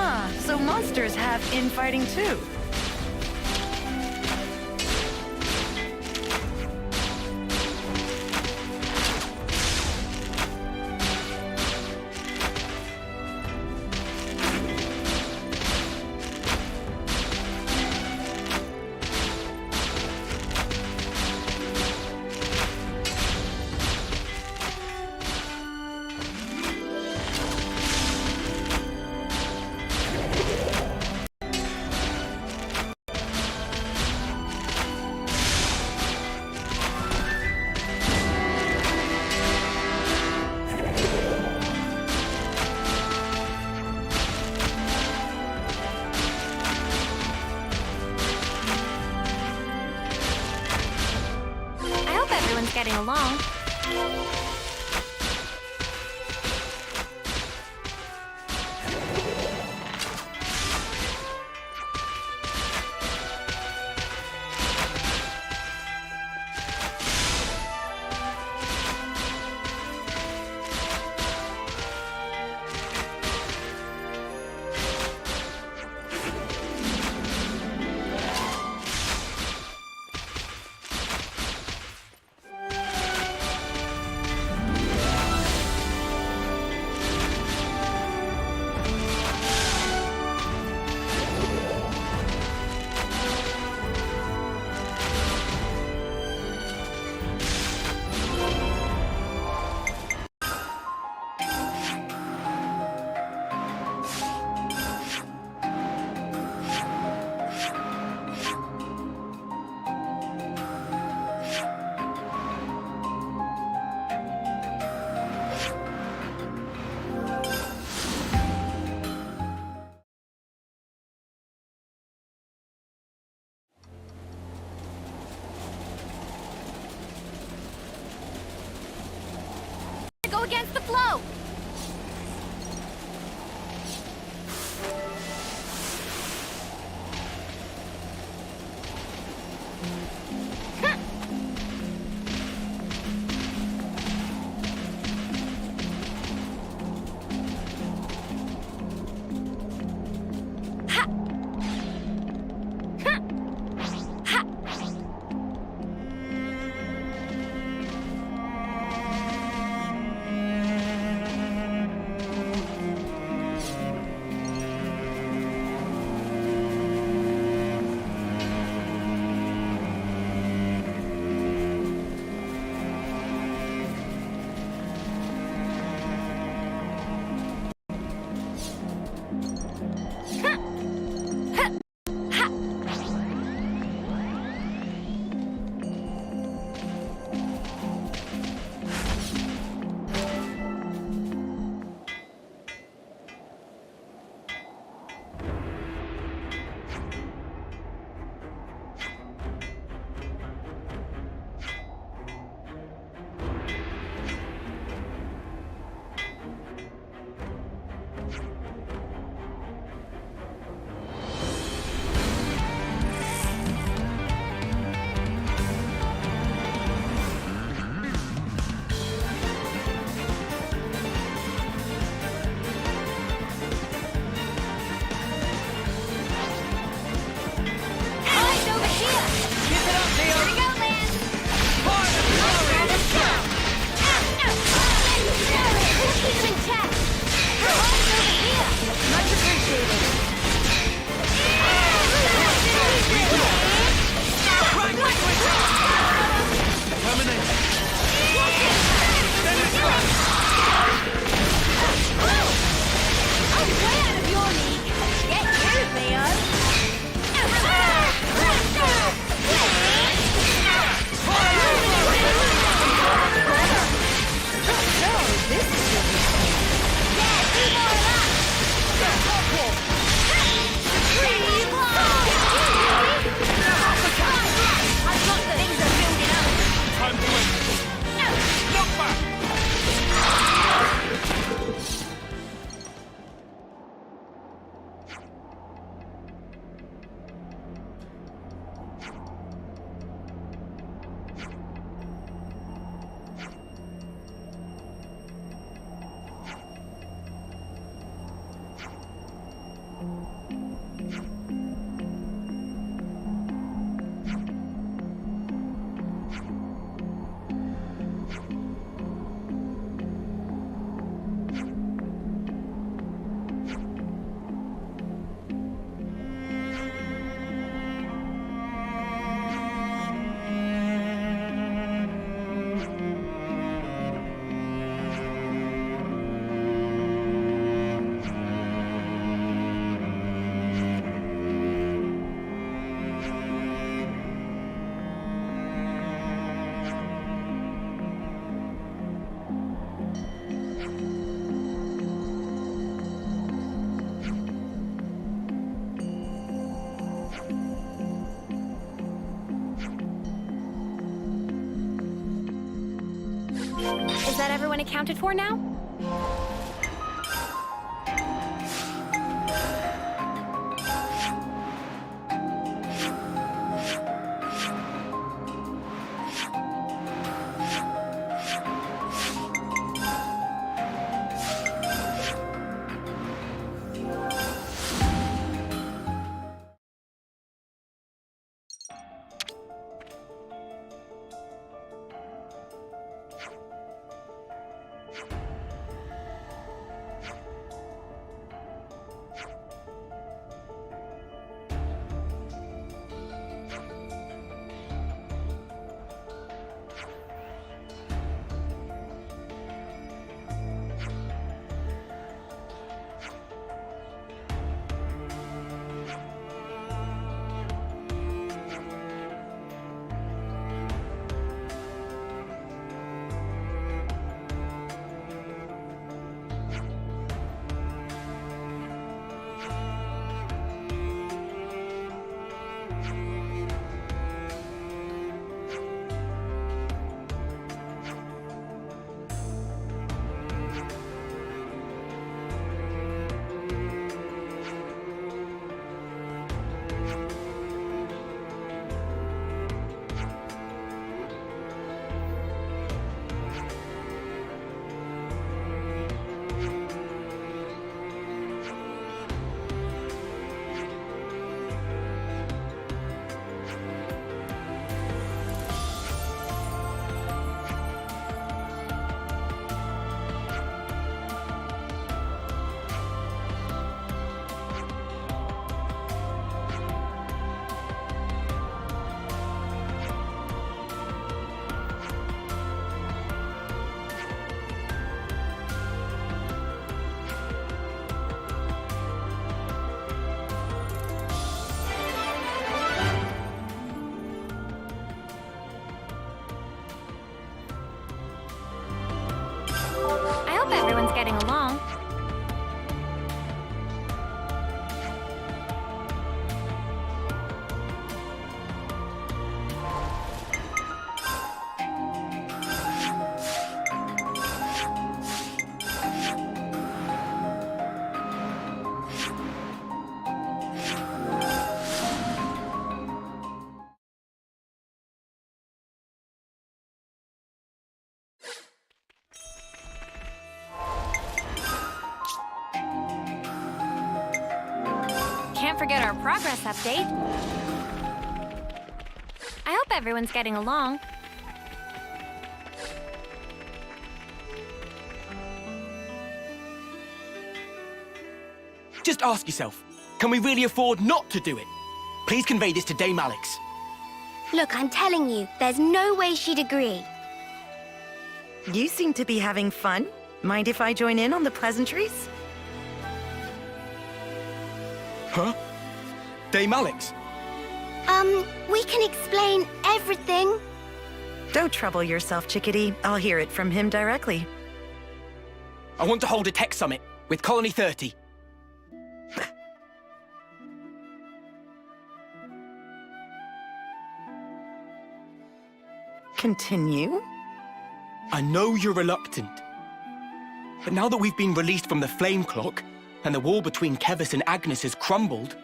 Huh, so monsters have infighting too. I hope everyone's getting along. Go against the flow! Is that everyone accounted for now? Getting along. Can't forget our progress update. I hope everyone's getting along. Just ask yourself, can we really afford not to do it? Please convey this to Dame Alex. Look, I'm telling you, there's no way she'd agree. You seem to be having fun. Mind if I join in on the pleasantries? Huh? Dame Alex? We can explain everything. Don't trouble yourself, Chickadee. I'll hear it from him directly. I want to hold a tech summit with Colony 30. Continue? I know you're reluctant. But now that we've been released from the Flame Clock, and the wall between Kevis and Agnes has crumbled,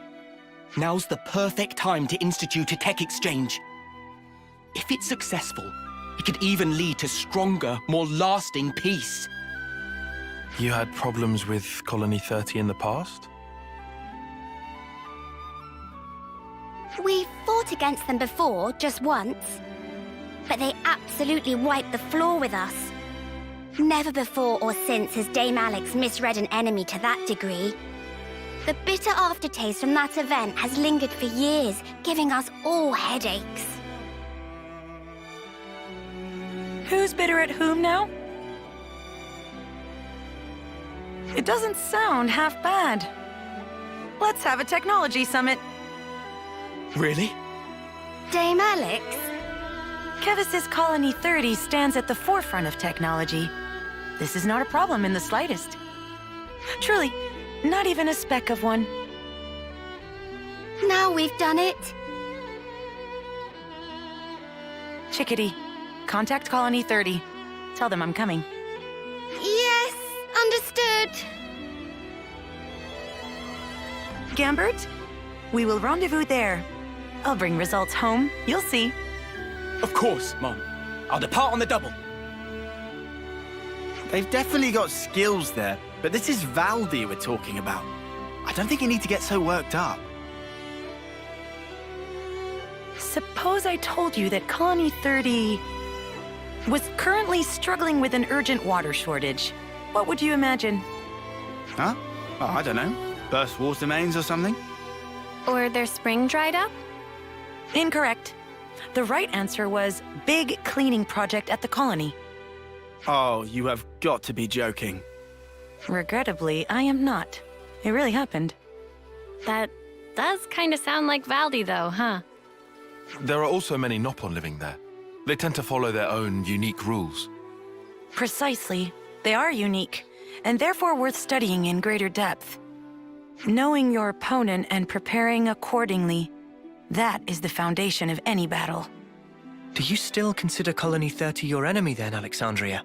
now's the perfect time to institute a tech exchange. If it's successful, it could even lead to stronger, more lasting peace. You had problems with Colony 30 in the past? We fought against them before, just once. But they absolutely wiped the floor with us. Never before or since has Dame Alex misread an enemy to that degree. The bitter aftertaste from that event has lingered for years, giving us all headaches. Who's bitter at whom now? It doesn't sound half bad. Let's have a technology summit. Really? Dame Alex? Kevis's Colony 30 stands at the forefront of technology. This is not a problem in the slightest. Truly, not even a speck of one. Now we've done it. Chickadee, contact Colony 30. Tell them I'm coming. Yes, understood. Gambert, we will rendezvous there. I'll bring results home. You'll see. Of course, Mom. I'll depart on the double. They've definitely got skills there, but this is Valdi we're talking about. I don't think you need to get so worked up. Suppose I told you that Colony 30 was currently struggling with an urgent water shortage. What would you imagine? Huh? Oh, I don't know. Burst water mains or something? Or their spring dried up? Incorrect. The right answer was big cleaning project at the colony. Oh, you have got to be joking. Regrettably, I am not. It really happened. That does kind of sound like Valdi, though, huh? There are also many Nopon living there. They tend to follow their own unique rules. Precisely. They are unique, and therefore worth studying in greater depth. Knowing your opponent and preparing accordingly, that is the foundation of any battle. Do you still consider Colony 30 your enemy then, Alexandria?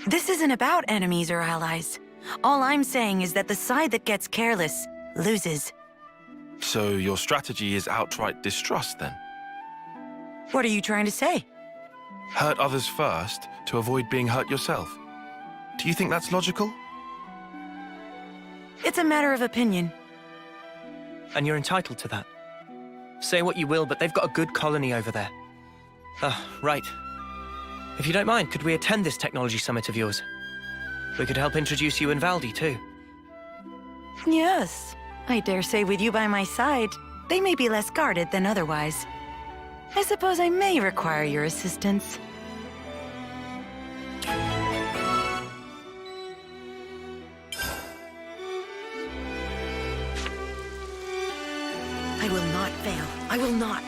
This isn't about enemies or allies. All I'm saying is that the side that gets careless loses. So your strategy is outright distrust then? What are you trying to say? Hurt others first to avoid being hurt yourself. Do you think that's logical? It's a matter of opinion. And you're entitled to that. Say what you will, but they've got a good colony over there. Right. If you don't mind, could we attend this technology summit of yours? We could help introduce you and Valdi, too. Yes. I dare say with you by my side, they may be less guarded than otherwise. I suppose I may require your assistance. I will not fail. I will not.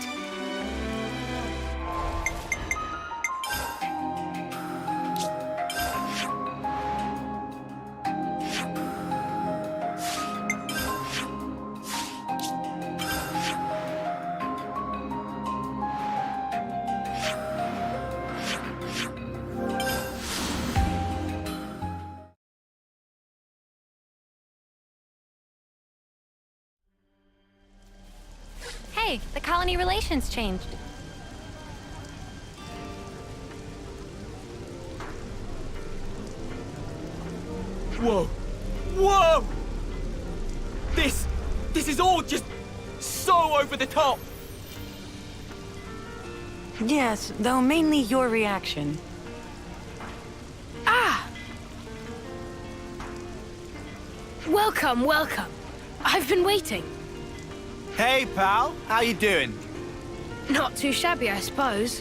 Hey, the colony relations changed. Whoa! Whoa! This is all just so over the top! Yes, though mainly your reaction. Welcome, welcome. I've been waiting. Hey, pal. How you doing? Not too shabby, I suppose.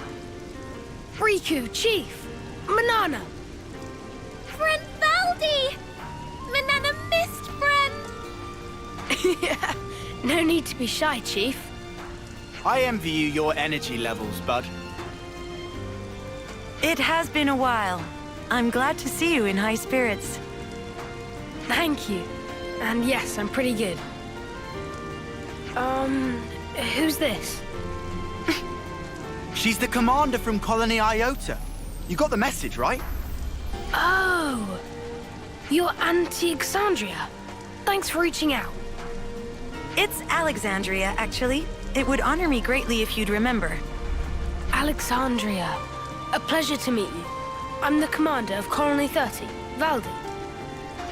Riku, Chief, Manana. Friend Valdi! Manana missed friend! Yeah, no need to be shy, Chief. I envy you your energy levels, bud. It has been a while. I'm glad to see you in high spirits. Thank you. And yes, I'm pretty good. Who's this? She's the commander from Colony Iota. You got the message, right? Oh, you're Anti-Exandria. Thanks for reaching out. It's Alexandria, actually. It would honor me greatly if you'd remember. Alexandria, a pleasure to meet you. I'm the commander of Colony 30, Valdi.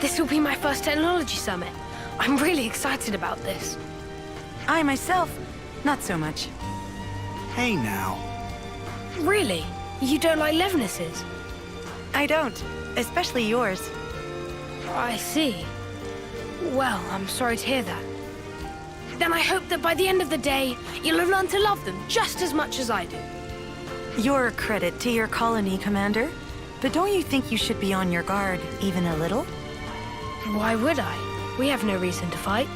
This will be my first technology summit. I'm really excited about this. I myself not so much. Hey now. Really? You don't like Levnesses? I don't, especially yours. I see. Well, I'm sorry to hear that. Then I hope that by the end of the day, you'll have learned to love them just as much as I do. You're a credit to your colony, Commander. But don't you think you should be on your guard, even a little? Why would I? We have no reason to fight.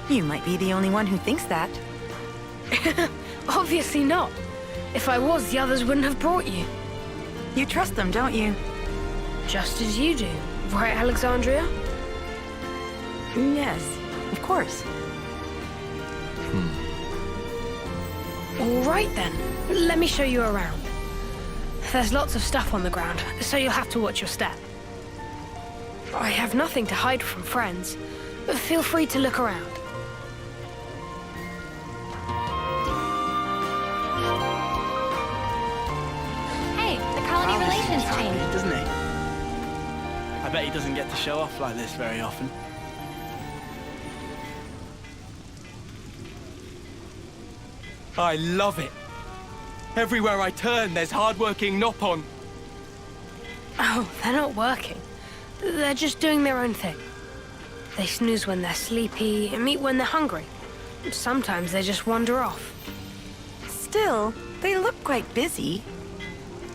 You might be the only one who thinks that. Obviously not. If I was, the others wouldn't have brought you. You trust them, don't you? Just as you do. Right, Alexandria? Yes, of course. All right then. Let me show you around. There's lots of stuff on the ground, so you'll have to watch your step. I have nothing to hide from friends, but feel free to look around. Hey, the colony relations Happy, change. doesn't he? I bet he doesn't get to show off like this very often. I love it. Everywhere I turn, there's hard-working Nopon. Oh, they're not working. They're just doing their own thing. They snooze when they're sleepy and eat when they're hungry. Sometimes they just wander off. Still, they look quite busy.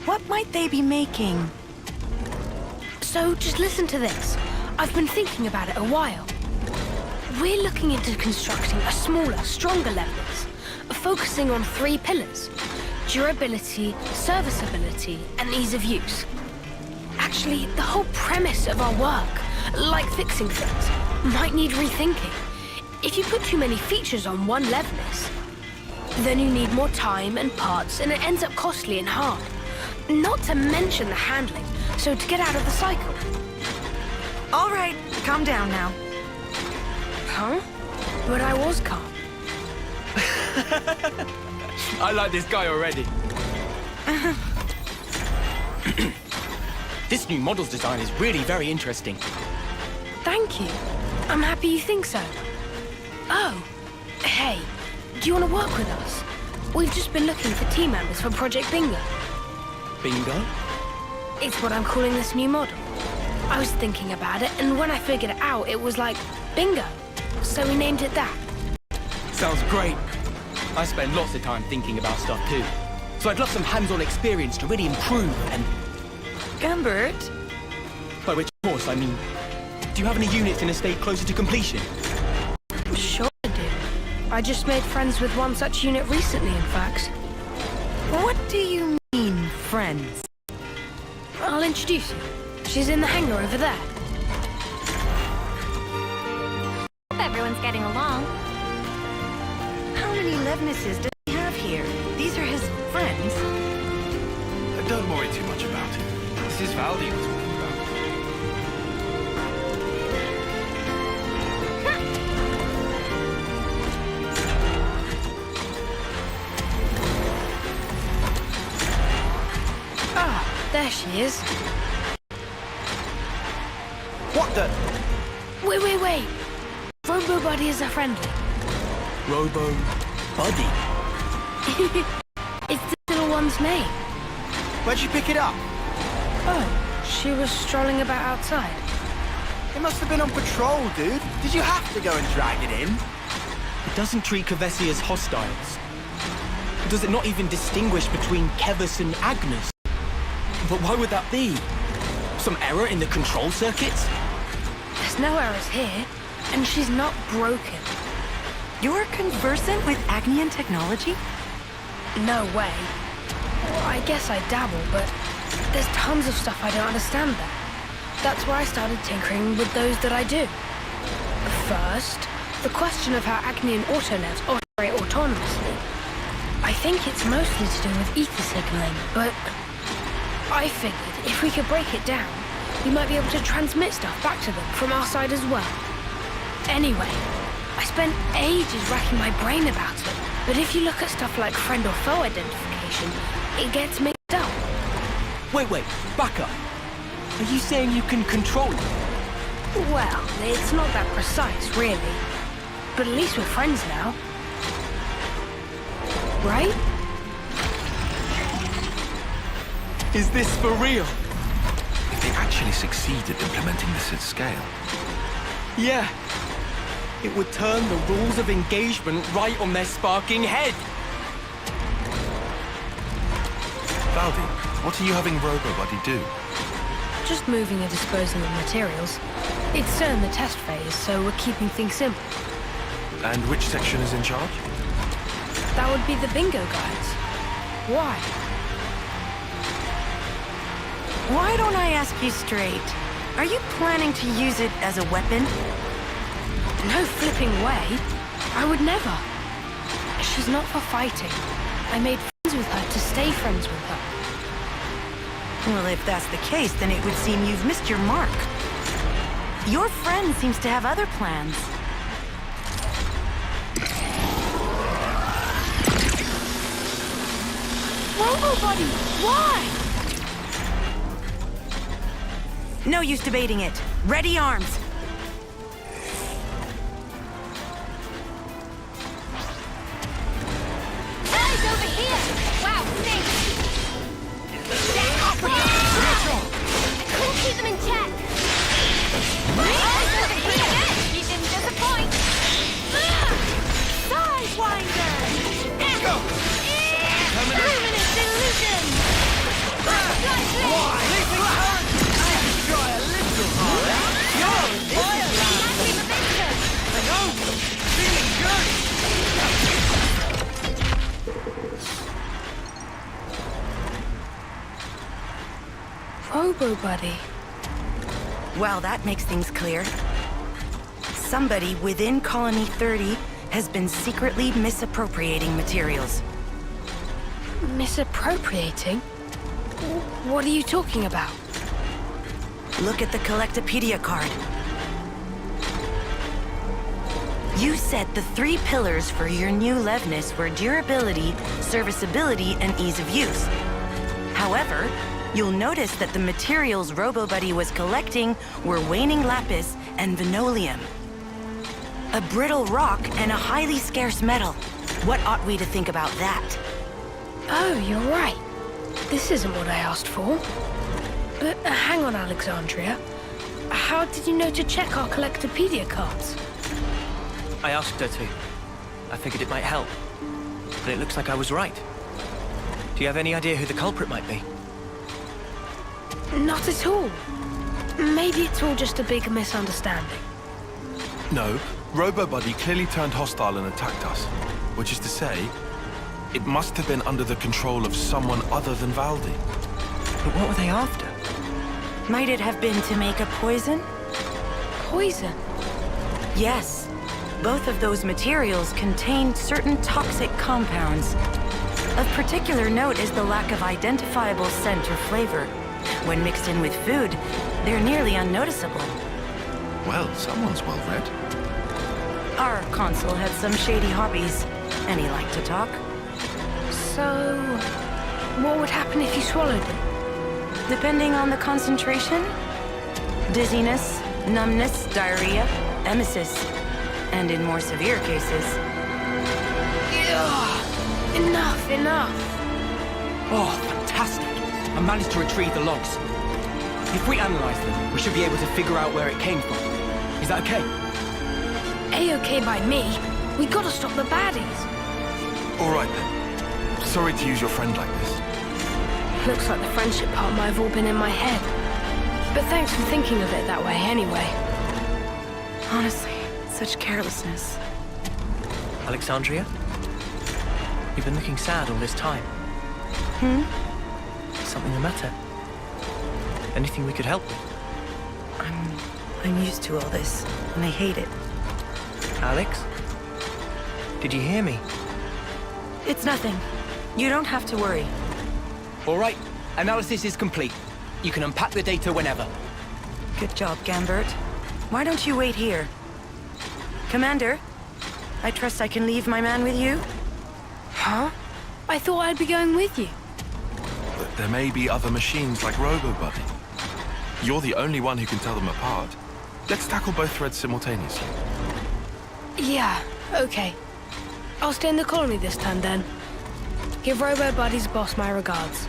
What might they be making? So just listen to this. I've been thinking about it a while. We're looking into constructing a smaller, stronger Levels, focusing on 3 pillars: durability, serviceability, and ease of use. Actually, the whole premise of our work, like fixing things, might need rethinking. If you put too many features on one Levnis, then you need more time and parts, and it ends up costly and hard. Not to mention the handling, so to get out of the cycle. All right, calm down now. Huh? But I was calm. I like this guy already. This new model's design is really very interesting. Thank you. I'm happy you think so. Oh, hey, do you want to work with us? We've just been looking for team members for Project Bingo. Bingo? It's what I'm calling this new model. I was thinking about it, and when I figured it out, it was like, bingo. So we named it that. Sounds great. I spend lots of time thinking about stuff too. So I'd love some hands-on experience to really improve and... Gumbert? By which, of course, I mean... Do you have any units in a state closer to completion? Sure I do. I just made friends with one such unit recently, in fact. What do you mean, friends? I'll introduce you. She's in the hangar over there. Hope everyone's getting along. How many Levnesses does he have here? These are his friends. Don't worry too much about it. This is Valdi we're talking about. Ah, there she is. What the? Wait. Robo Buddy is a friendly. Robo... Buddy? It's the little one's name. Where'd you pick it up? Oh, she was strolling about outside. It must have been on patrol, dude. Did you have to go and drag it in? It doesn't treat Kevesi as hostiles. Does it not even distinguish between Kevis and Agnes? But why would that be? Some error in the control circuits? There's no errors here, and she's not broken. You're conversant with Agnian technology? No way. Well, I guess I dabble, but there's tons of stuff I don't understand there. That's why I started tinkering with those that I do. First, the question of how Agnian autolevs operate autonomously. I think it's mostly to do with ether signaling, but I figured if we could break it down, we might be able to transmit stuff back to them from our side as well. Anyway, I spent ages racking my brain about it, but if you look at stuff like friend or foe identification, it gets mixed up. Wait, back up. Are you saying you can control it? Well, it's not that precise, really. But at least we're friends now. right? Is this for real? If they actually succeed at implementing this at scale, Yeah. It would turn the rules of engagement right on their sparking head. Valdi, what are you having RoboBuddy do? Just moving and disposing of materials. It's still in the test phase, so we're keeping things simple. And which section is in charge? That would be the bingo guys. Why? Why don't I ask you straight? Are you planning to use it as a weapon? No flipping way. I would never. She's not for fighting. I made friends with her to stay friends with her. Well, if that's the case, then it would seem you've missed your mark. Your friend seems to have other plans. RoboBuddy, why? No use debating it. Ready arms. Eyes over here! Wow, thanks! I couldn't keep them in check! Eyes over here! You didn't disappoint! Sidewinder! Go! Permanent delusion! RoboBuddy. Well, that makes things clear. Somebody within Colony 30 has been secretly misappropriating materials. Misappropriating? What are you talking about? Look at the Collectopedia card. You said the 3 pillars for your new Levnis were durability, serviceability, and ease of use. However, you'll notice that the materials RoboBuddy was collecting were waning lapis and venolium. A brittle rock and a highly scarce metal. What ought we to think about that? Oh, you're right. This isn't what I asked for. But hang on, Alexandria. How did you know to check our Collectopedia cards? I asked her to. I figured it might help. But it looks like I was right. Do you have any idea who the culprit might be? Not at all. Maybe it's all just a big misunderstanding. No, RoboBuddy clearly turned hostile and attacked us. Which is to say, it must have been under the control of someone other than Valdi. But what were they after? Might it have been to make a poison? Poison? Yes. Both of those materials contain certain toxic compounds. Of particular note is the lack of identifiable scent or flavor. When mixed in with food, they're nearly unnoticeable. Well, someone's well read. Our consul had some shady hobbies, and he liked to talk. So, what would happen if you swallowed them? Depending on the concentration, dizziness, numbness, diarrhea, emesis, and in more severe cases. Ugh. Enough. Oh, fantastic. I managed to retrieve the logs. If we analyze them, we should be able to figure out where it came from. Is that okay? A-okay by me. We gotta stop the baddies. All right then. Sorry to use your friend like this. Looks like the friendship part might have all been in my head. But thanks for thinking of it that way anyway. Honestly, such carelessness. Alexandria? You've been looking sad all this time. Something the matter? Anything we could help with? I'm used to all this, and I hate it. Alex? Did you hear me? It's nothing. You don't have to worry. All right, analysis is complete. You can unpack the data whenever. Good job, Gambert. Why don't you wait here? Commander, I trust I can leave my man with you? Huh? I thought I'd be going with you. But there may be other machines like RoboBuddy. You're the only one who can tell them apart. Let's tackle both threads simultaneously. Yeah, okay. I'll stay in the colony this time then. Give Robo Buddy's boss my regards.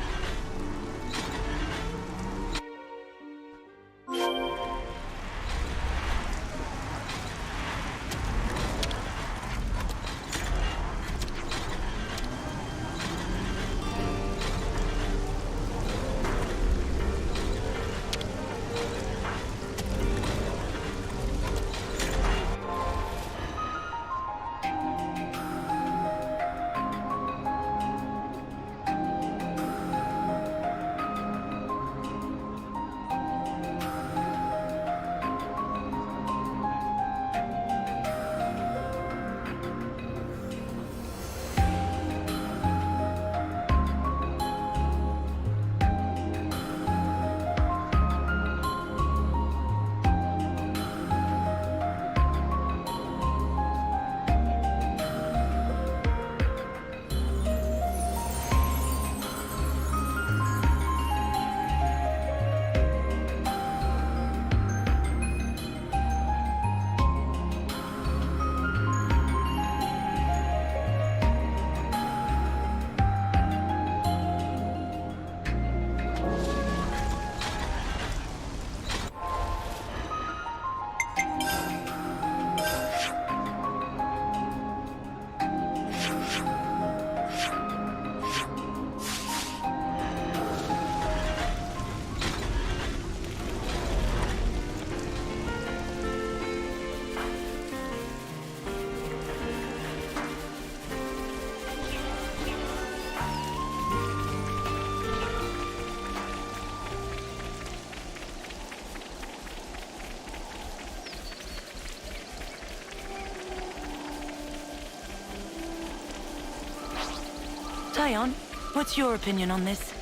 Tyon, what's your opinion on this?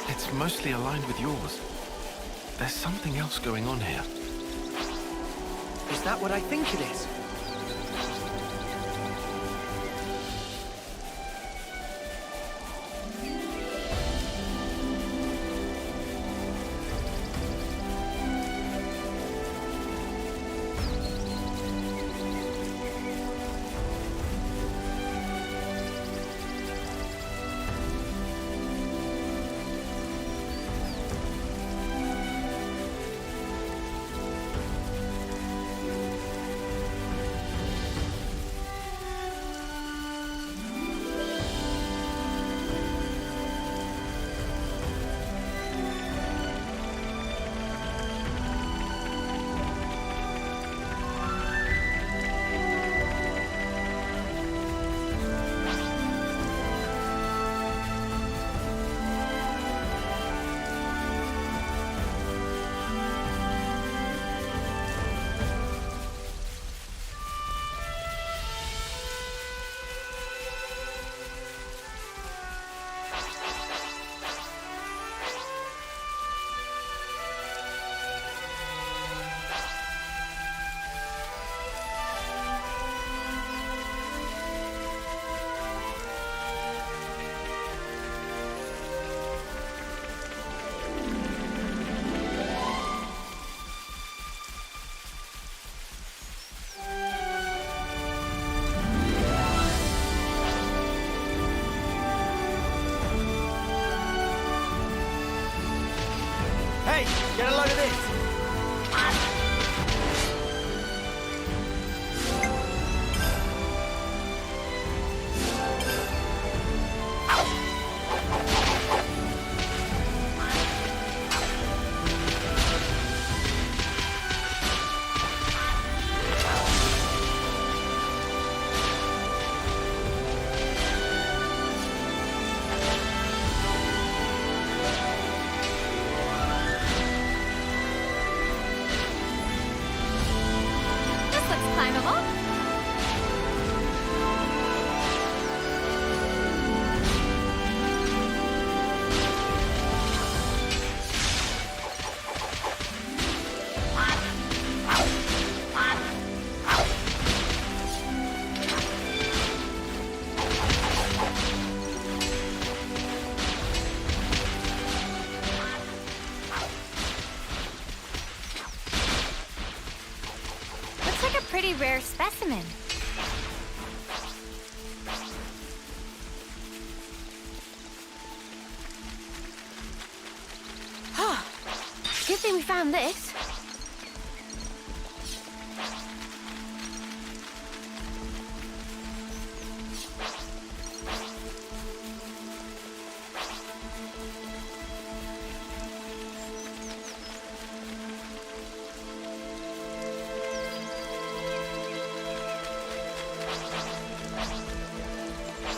It's mostly aligned with yours. There's something else going on here. Is that what I think it is? Hey, get a load of this! Pretty rare specimen. thing we found this.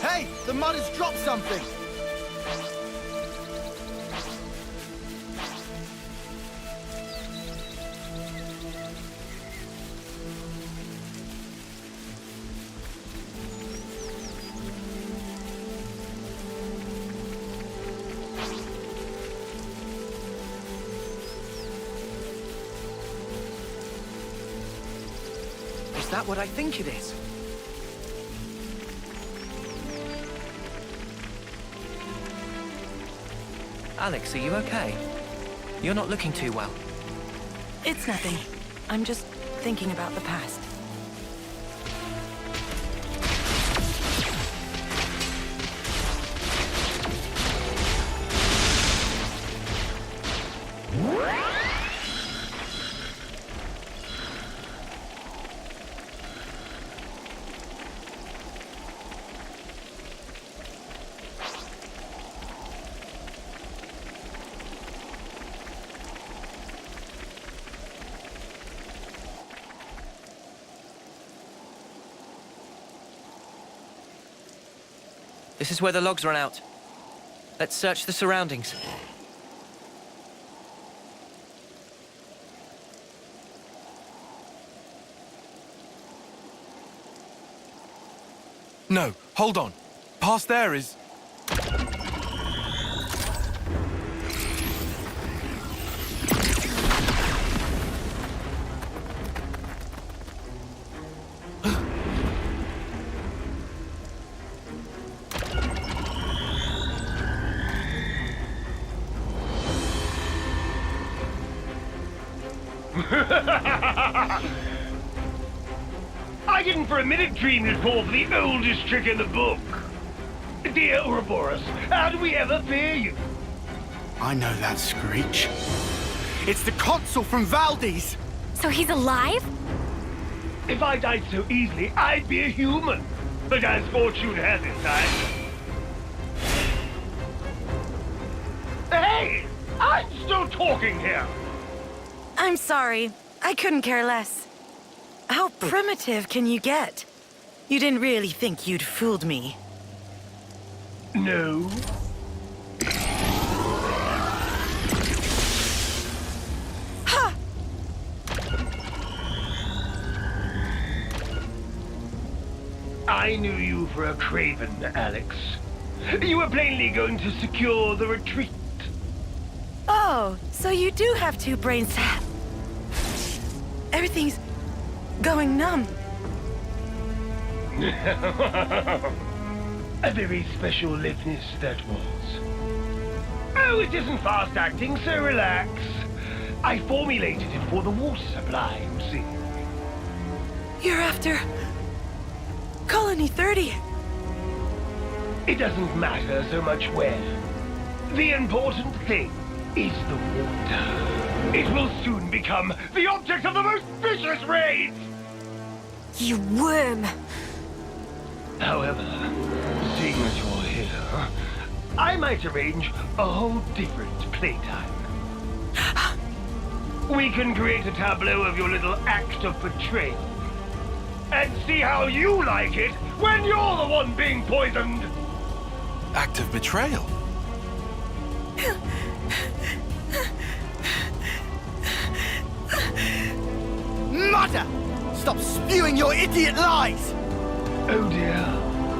Hey, the mud has dropped something. Is that what I think it is? Alex, are you okay? You're not looking too well. It's nothing. I'm just thinking about the past. This is where the logs run out. Let's search the surroundings. No, hold on. Past there is... I didn't for a minute dream you'd fall for the oldest trick in the book. Dear Ouroboros, how do we ever fear you? I know that screech. It's the consul from Valdez. So he's alive? If I died so easily, I'd be a human. But as fortune has it, Hey! I'm still talking here! I'm sorry. I couldn't care less. How primitive can you get? You didn't really think you'd fooled me. No. Ha! I knew you for a craven, Alex. You were plainly going to secure the retreat. Oh, so you do have two brains. Everything's going numb. A very special liveness that was. Oh, it isn't fast acting, so relax. I formulated it for the water supply, you see. You're after... Colony 30. It doesn't matter so much where. The important thing is the water. It will soon become the object of the most vicious raids! You worm! However, seeing as you're here, I might arrange a whole different playtime. We can create a tableau of your little act of betrayal. And see how you like it when you're the one being poisoned! Act of betrayal? Mother! Stop spewing your idiot lies! Oh dear,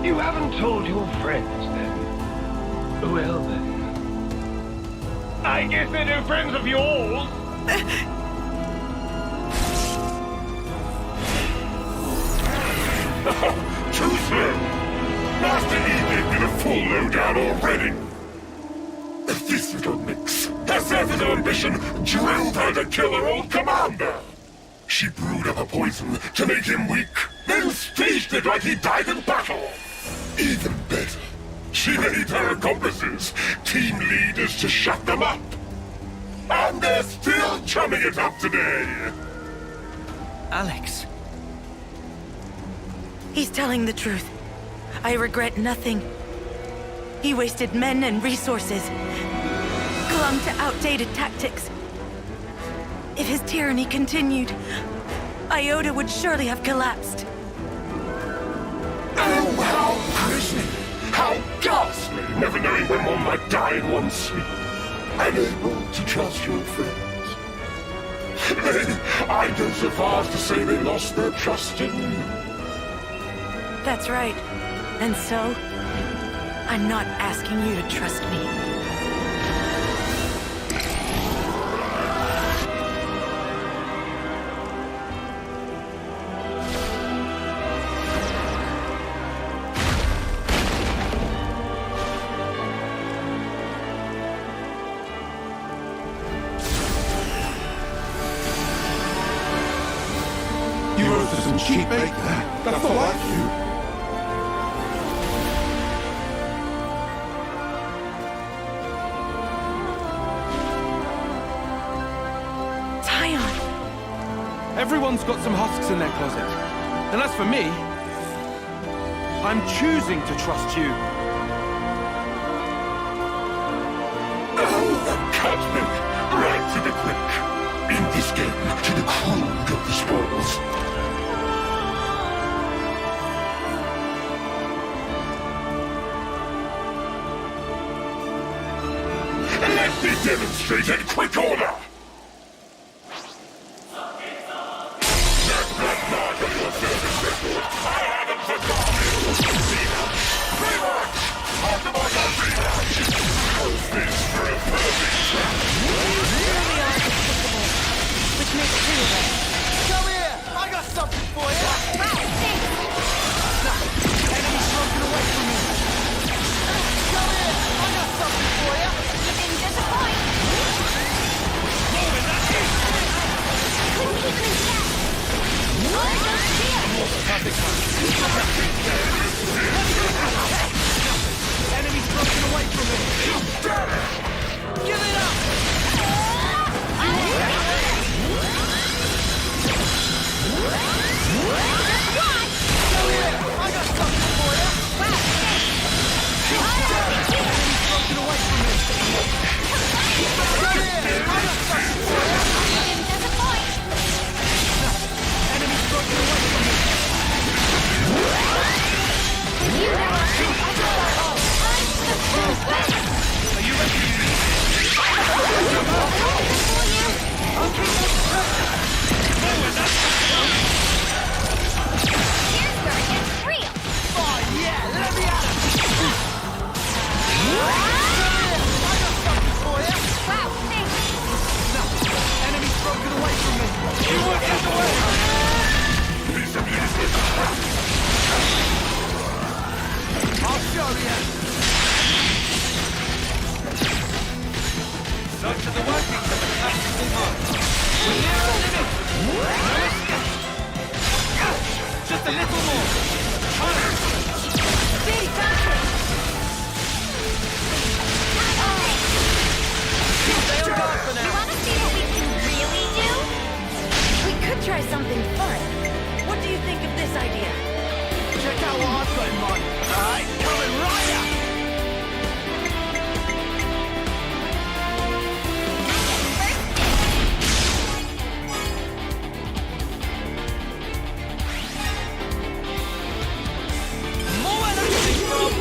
you haven't told your friends then. Well then. I guess they're no friends of yours. Too slow! Master Eve did a full lowdown already! This little mix has served as an ambition, drilled her to kill her old commander! She brewed up a poison to make him weak, then staged it like he died in battle! Even better, she made her accomplices team leaders to shut them up! And they're still chumming it up today! Alex. He's telling the truth. I regret nothing. He wasted men and resources, clung to outdated tactics. If his tyranny continued, Iota would surely have collapsed. Oh, how grisly! How ghastly! Never knowing when one might die in one's sleep. Unable to trust your friends. I'd go so far as to say they lost their trust in you. That's right. And so, I'm not asking you to trust me. You were for some cheap bait there. That's not like you. Everyone's got some husks in their closet. And as for me, I'm choosing to trust you. Oh, the cutman! Right to the quick. In this game, to the cruel go the spoils. Let me demonstrate in quick order! Which makes two of us. Come here! I got something for you! Enemy's broken away from me! Come here! I got something for you! You didn't disappoint! Couldn't keep them check! Enemy's broken away from me! Give it up! Come here! I got something for you! Enemy's broken away from me! Come here! I got something for you! Didn't disappoint! Enemy's broken away from me! You know Are you ready? I'll keep it straight! Here's where it gets real! Oh yeah, let me at it! I got something for you! Wow, thanks! Enemy's broken away from me! You won't get away! Piece of useless. I'll show you! Such are the workings of the classical mind. We're near our limit. No escape. Just a little more. See, Patrick! Stay on guard for You now. wanna see what we can really do? We could try something fun. What do you think of this idea? Check out what I've got in mind! Alright, coming right up! More where that's coming from.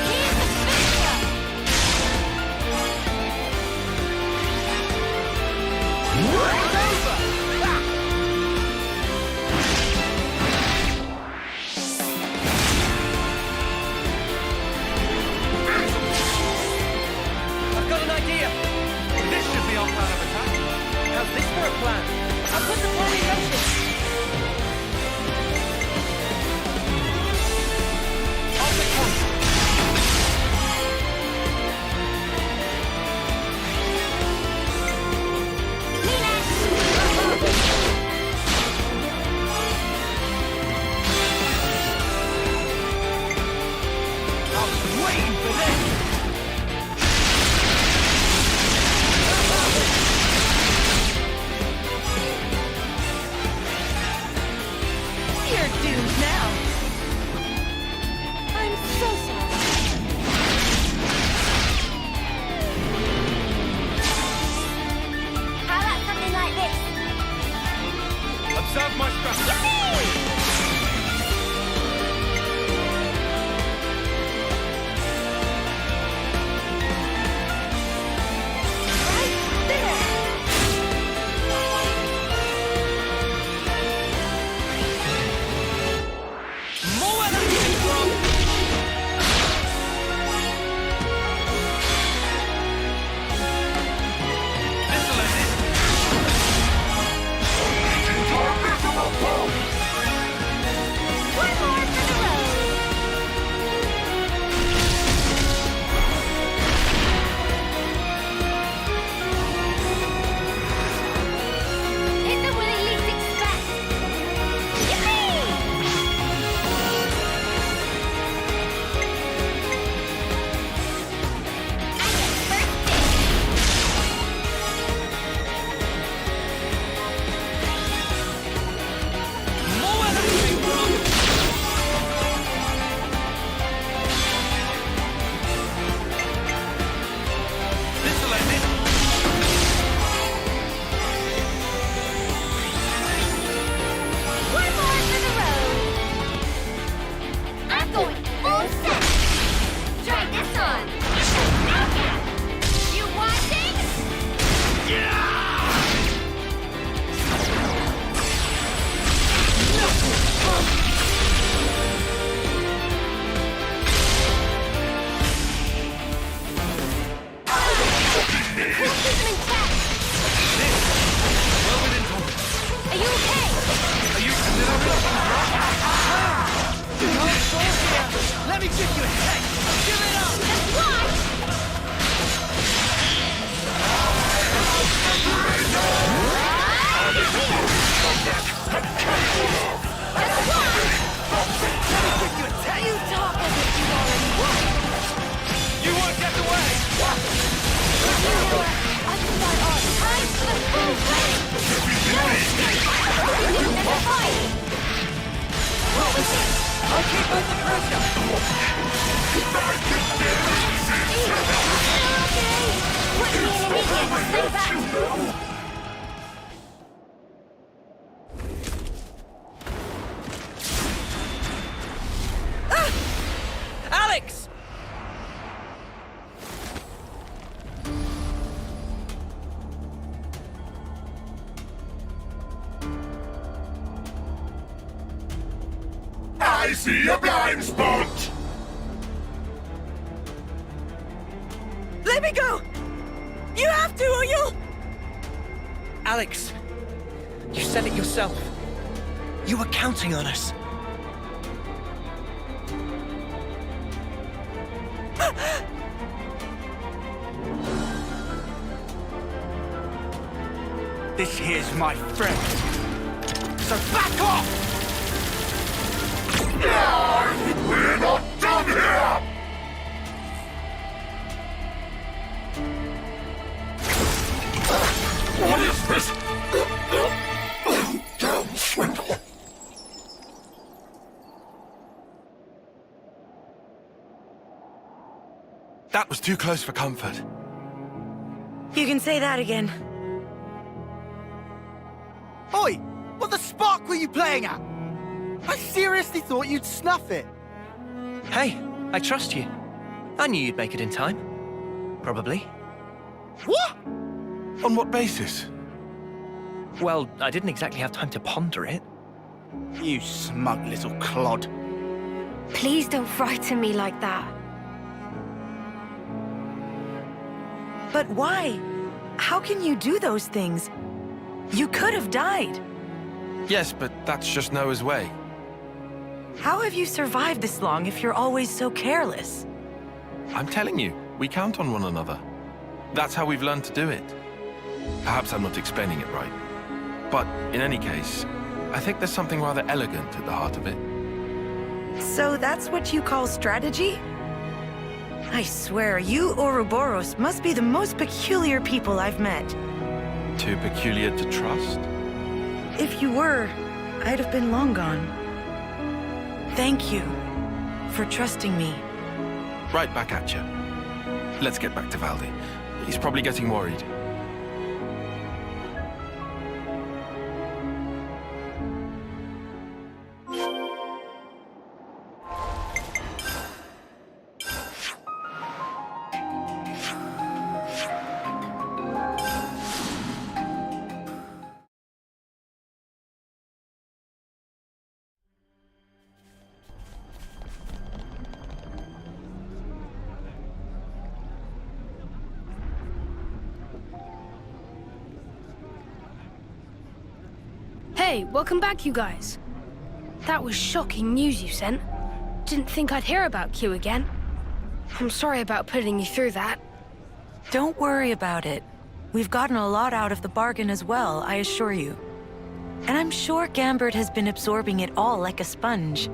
Here's the waiting for this! You're doomed now. I'm so sorry. How about something like this? Observe my strategy. Let me give you a taste! Give it up! That's right! You talk as if you already won. You won't get away! I can start on time for the full thing! No escape! Never fight! What was it? I'll keep up the pressure. Okay! Put me in an idiot and stay back! Alex! I see a blind spot! Let me go! You have to, or you'll... Alex, you said it yourself. You were counting on us. This here's my friend. So back off! We're not done here! What is this? Damn swindle! That was too close for comfort. You can say that again. Oi! What the spark were you playing at? I seriously thought you'd snuff it. Hey, I trust you. I knew you'd make it in time. Probably. What? On what basis? Well, I didn't exactly have time to ponder it. You smug little clod. Please don't frighten me like that. But why? How can you do those things? You could have died. Yes, but that's just Noah's way. How have you survived this long if you're always so careless? I'm telling you, we count on one another. That's how we've learned to do it. Perhaps I'm not explaining it right. But in any case, I think there's something rather elegant at the heart of it. So that's what you call strategy? I swear, you Ouroboros must be the most peculiar people I've met. Too peculiar to trust? If you were, I'd have been long gone. Thank you for trusting me. Right back at you. Let's get back to Valdi. He's probably getting worried. Hey, welcome back, you guys. That was shocking news you sent. Didn't think I'd hear about Q again. I'm sorry about putting you through that. Don't worry about it. We've gotten a lot out of the bargain as well, I assure you. And I'm sure Gambert has been absorbing it all like a sponge.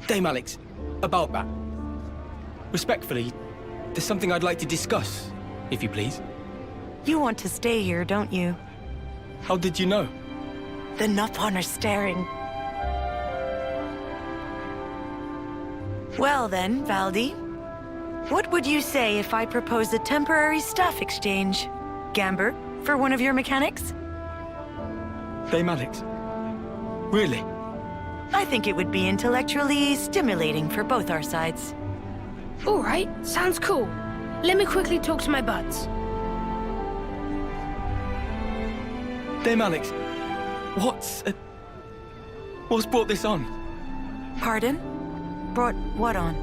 Dame Alex, about that. Respectfully, there's something I'd like to discuss, if you please. You want to stay here, don't you? How did you know? The Nopon are staring. Well then, Valdi. What would you say if I proposed a temporary staff exchange? Gambert, for one of your mechanics? Dame Alex? Really? I think it would be intellectually stimulating for both our sides. All right, sounds cool. Let me quickly talk to my buds. Dame Alex, what's brought this on? Pardon? Brought what on?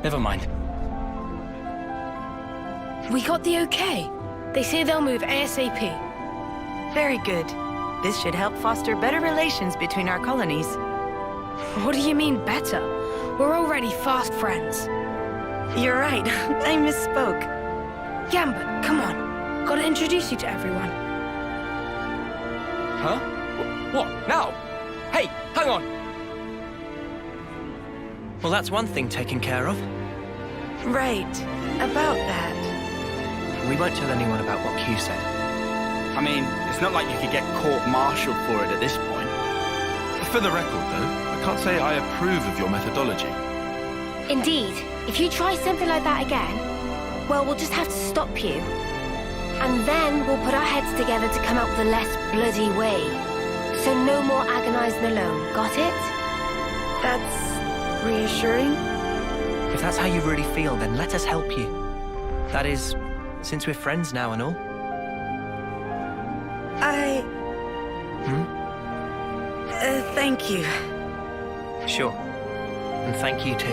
Never mind. We got the okay. They say they'll move ASAP. Very good. This should help foster better relations between our colonies. What do you mean, better? We're already fast friends. You're right. I misspoke. Gambit, come on. Gotta introduce you to everyone. Huh? What? Now? Hey, hang on! Well, that's one thing taken care of. Right. About that. We won't tell anyone about what Q said. I mean, it's not like you could get court-martialed for it at this point. For the record, though, I can't say I approve of your methodology. Indeed. If you try something like that again, well, we'll just have to stop you. And then we'll put our heads together to come up with a less bloody way. So no more agonizing alone. Got it? That's reassuring. If that's how you really feel, then let us help you. That is, since we're friends now and all. Thank you. Sure. And thank you too.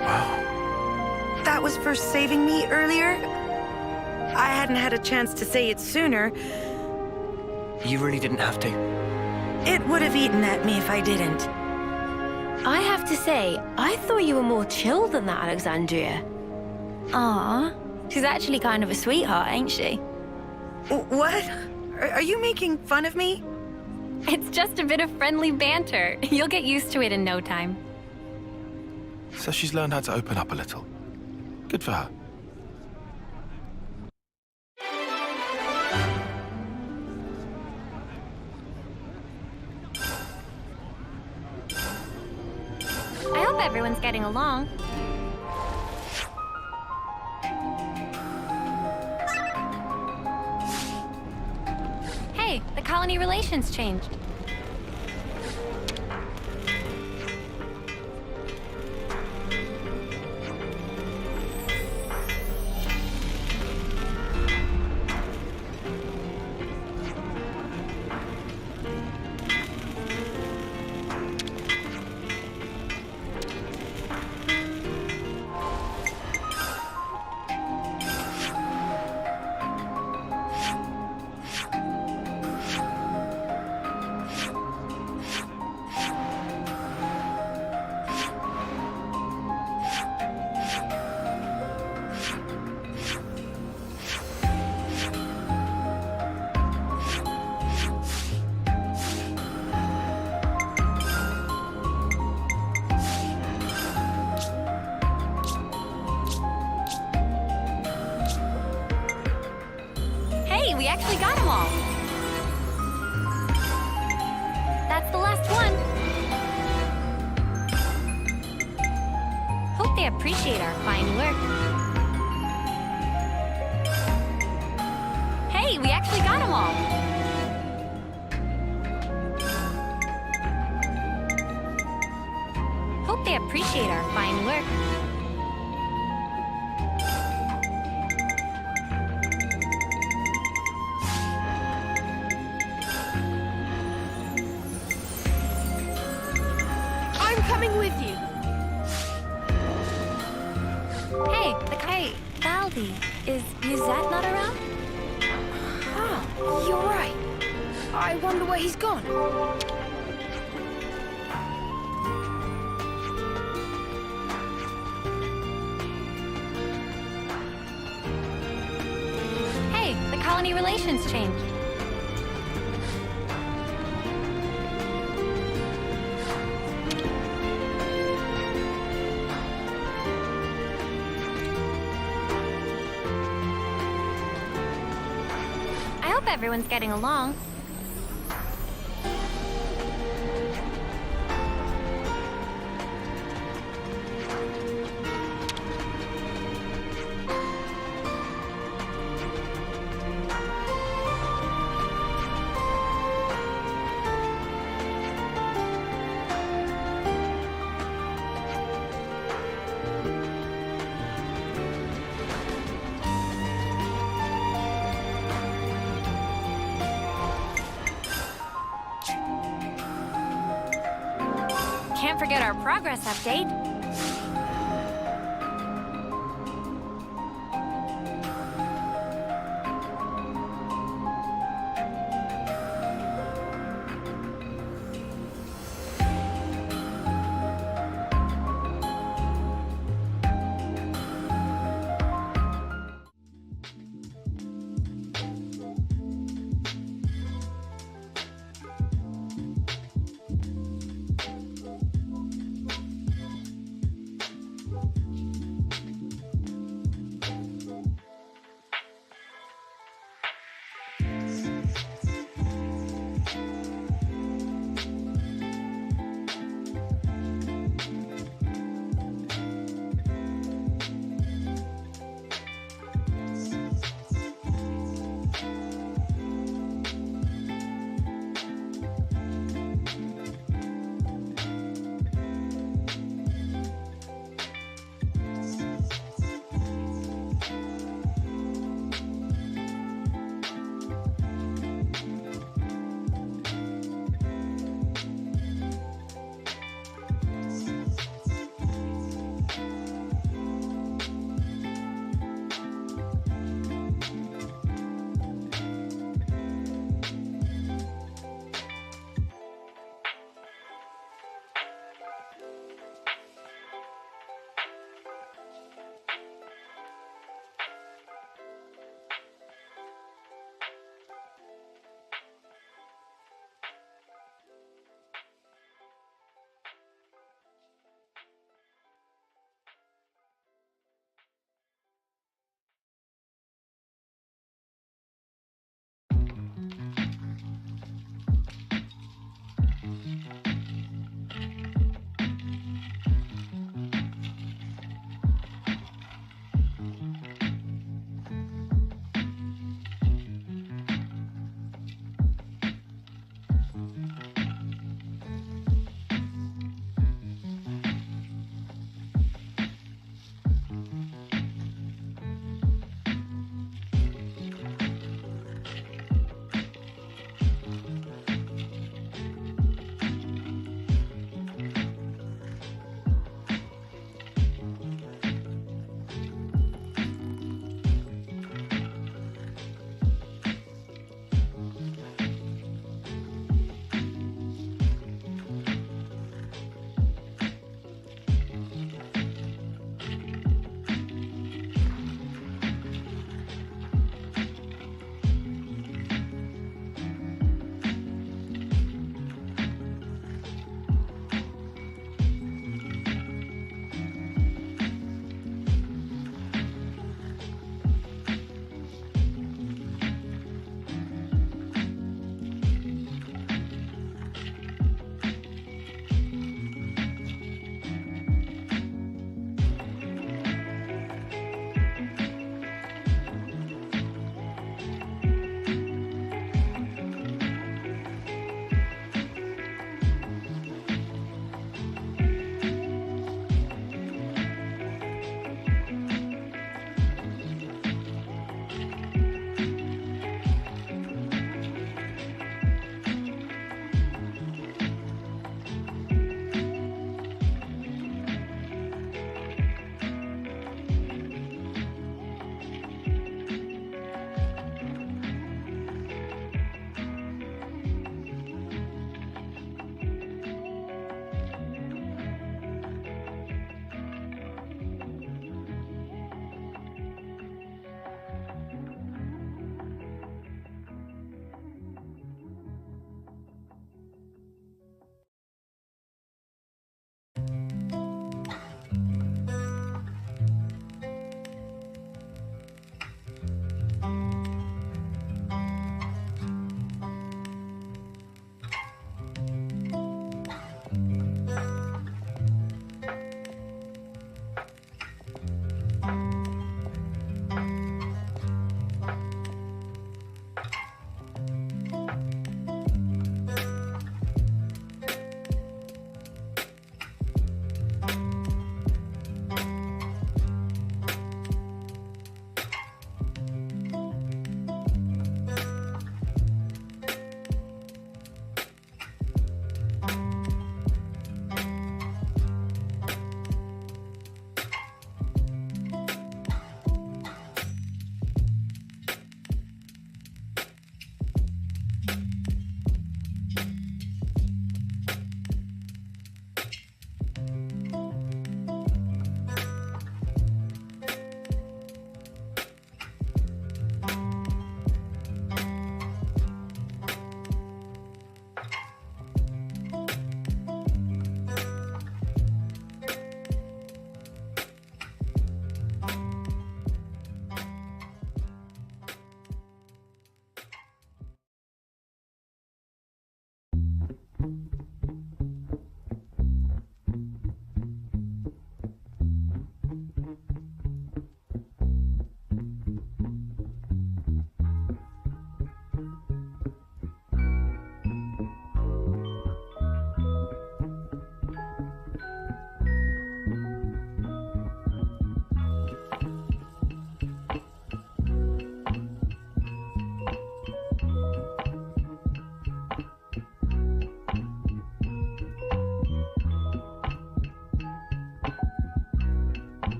Wow. That was for saving me earlier? I hadn't had a chance to say it sooner. You really didn't have to. It would have eaten at me if I didn't. I have to say, I thought you were more chill than that, Alexandria. Aw, she's actually kind of a sweetheart, ain't she? What? Are you making fun of me? It's just a bit of friendly banter. You'll get used to it in no time. So she's learned how to open up a little. Good for her. I hope everyone's getting along. Hey, the colony relations changed. we actually got them all. That's the last one. Hope they appreciate our fine work. Hey, we actually got them all. Hope they appreciate our fine work. I'm coming with you. Hey, Baldi, is Musette not around? Ah, you're right. I wonder where he's gone. Hey, the colony relations changed. I hope everyone's getting along. Can't forget our progress update.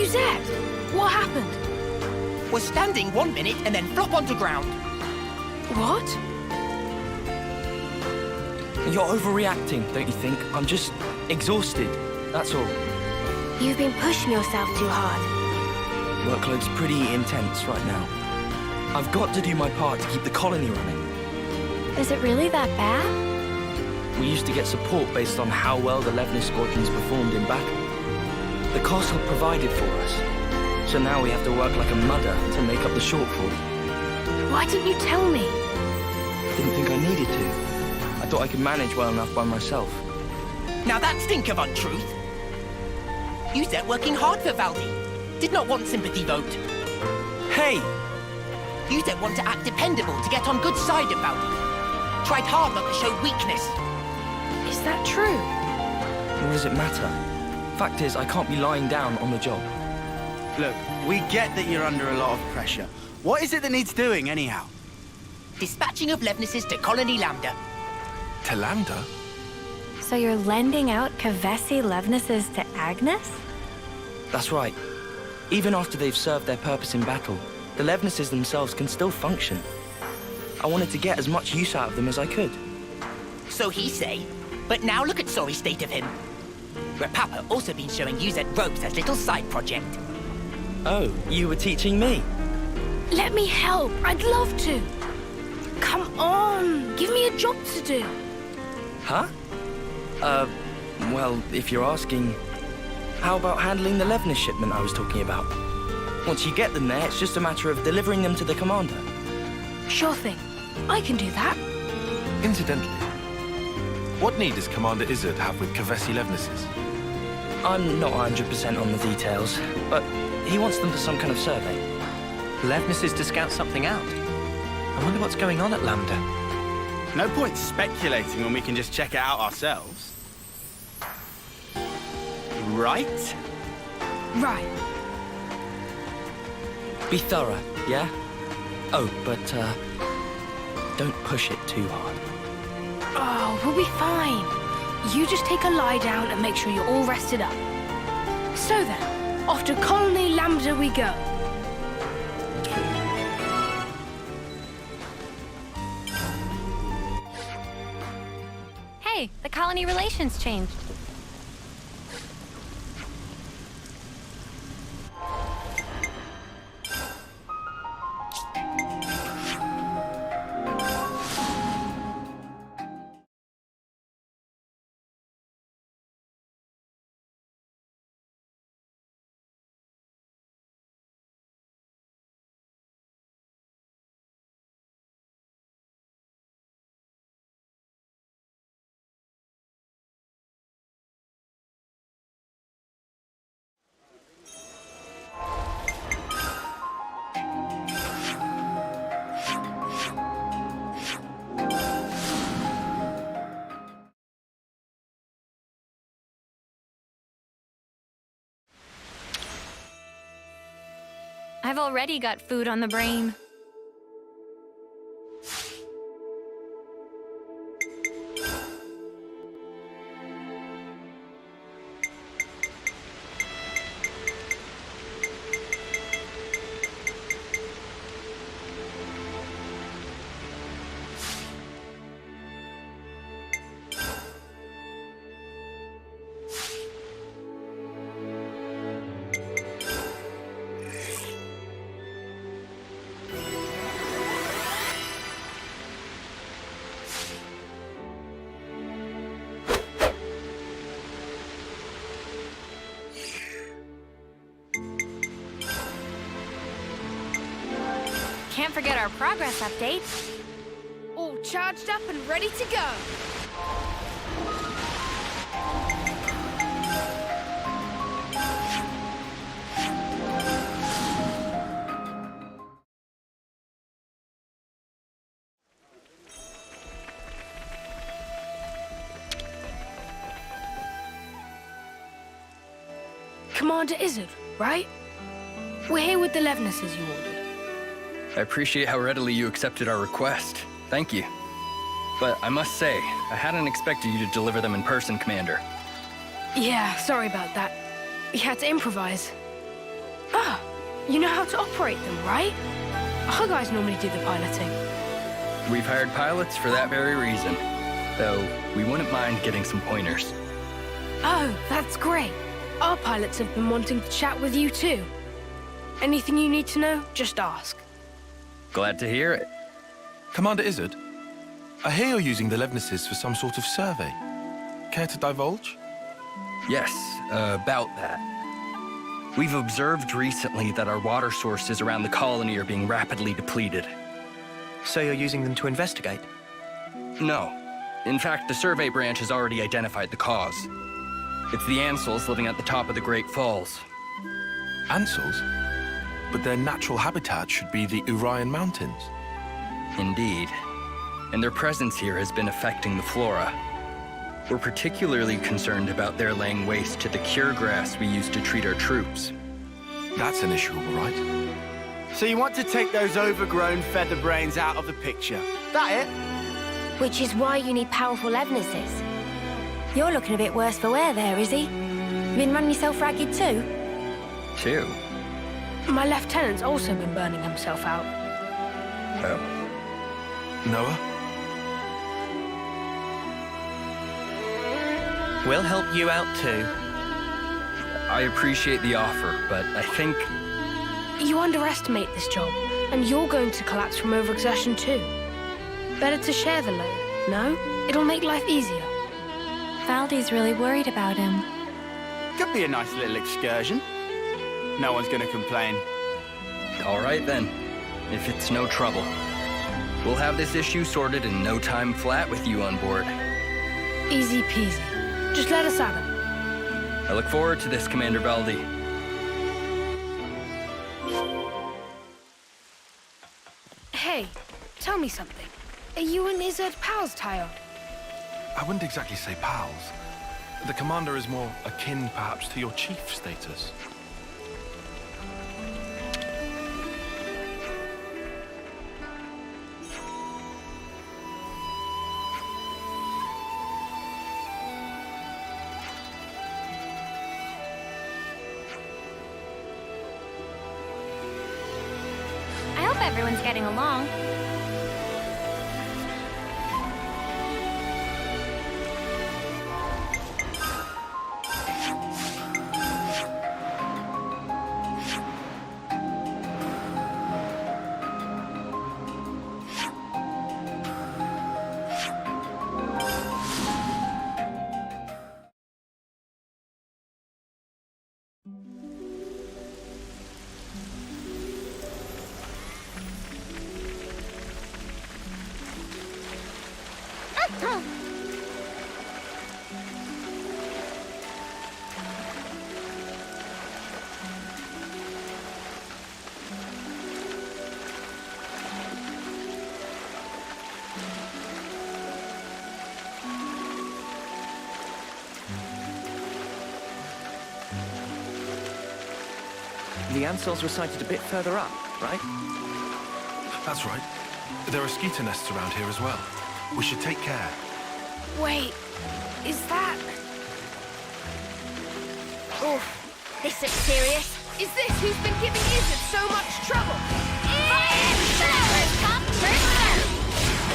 Yuzette! What happened? Was standing 1 minute and then flop onto ground. What? You're overreacting, don't you think? I'm just exhausted, that's all. You've been pushing yourself too hard. Workload's pretty intense right now. I've got to do my part to keep the colony running. Is it really that bad? We used to get support based on how well the Levnis squadrons performed in battle. The castle provided for us, so now we have to work like a mudder to make up the shortfall. Why didn't you tell me? Didn't think I needed to. I thought I could manage well enough by myself. Now that stink of untruth. Yuzette working hard for Valdi. Did not want sympathy vote. Hey! Yuzette want to act dependable to get on good side of Valdi. Tried hard not to show weakness. Is that true? What does it matter? Fact is, I can't be lying down on the job. Look, we get that you're under a lot of pressure. What is it that needs doing, anyhow? Dispatching of Levnises to Colony Lambda. To Lambda? So you're lending out Kavesi Levnises to Agnes? That's right. Even after they've served their purpose in battle, the Levnises themselves can still function. I wanted to get as much use out of them as I could. So he say. But now look at sorry state of him. Where Papa also been showing Yuzette ropes as little side project. Oh, you were teaching me? Let me help. I'd love to. Come on. Give me a job to do. Huh? Well, if you're asking, how about handling the Levnis shipment I was talking about? Once you get them there, it's just a matter of delivering them to the commander. Sure thing. I can do that. Incidentally, what need does Commander Izzard have with Kavesi Levnises? I'm not 100% on the details, but he wants them for some kind of survey. Levnises to scout something out. I wonder what's going on at Lambda. No point speculating when we can just check it out ourselves. Right? Right. Be thorough, yeah? Oh, but, don't push it too hard. Oh, we'll be fine. You just take a lie down and make sure you're all rested up. So then, off to Colony Lambda we go. Hey, the colony relations changed. I've already got food on the brain. Can't forget our progress update. All charged up and ready to go. Commander Izzard, right? We're here with the Levnises you ordered. I appreciate how readily you accepted our request. Thank you. But I must say, I hadn't expected you to deliver them in person, Commander. Yeah, sorry about that. We had to improvise. Ah, you know how to operate them, right? Our guys normally do the piloting. We've hired pilots for that very reason. Though, we wouldn't mind getting some pointers. Oh, that's great. Our pilots have been wanting to chat with you too. Anything you need to know, just ask. Glad to hear it. Commander Izzard, I hear you're using the Levnesses for some sort of survey. Care to divulge? Yes, about that. We've observed recently that our water sources around the colony are being rapidly depleted. So you're using them to investigate? No. In fact, the survey branch has already identified the cause. It's the Ansels living at the top of the Great Falls. Ansels? But their natural habitat should be the Urian Mountains. Indeed. And their presence here has been affecting the flora. We're particularly concerned about their laying waste to the cure grass we use to treat our troops. That's an issue, all right. So you want to take those overgrown feather brains out of the picture? That it? Which is why you need powerful Levnesses. You're looking a bit worse for wear there, Izzy. Been running yourself ragged too? Too? My lieutenant's also been burning himself out. Oh. Noah? We'll help you out too. I appreciate the offer, but I think... You underestimate this job, and you're going to collapse from overexertion too. Better to share the load, no? It'll make life easier. Valdi's really worried about him. Could be a nice little excursion. No one's gonna complain. All right then, if it's no trouble. We'll have this issue sorted in no time flat with you on board. Easy peasy. Just let us at him. I look forward to this, Commander Valdi. Hey, tell me something. Are you and Izzard pals, Tyod? I wouldn't exactly say pals. The commander is more akin, perhaps, to your chief status. I hope everyone's getting along. The Ansels were sighted a bit further up, right? That's right. There are skeeter nests around here as well. We should take care. Wait, is that... Oh, this looks serious. Is this who's been giving Izzard so much trouble?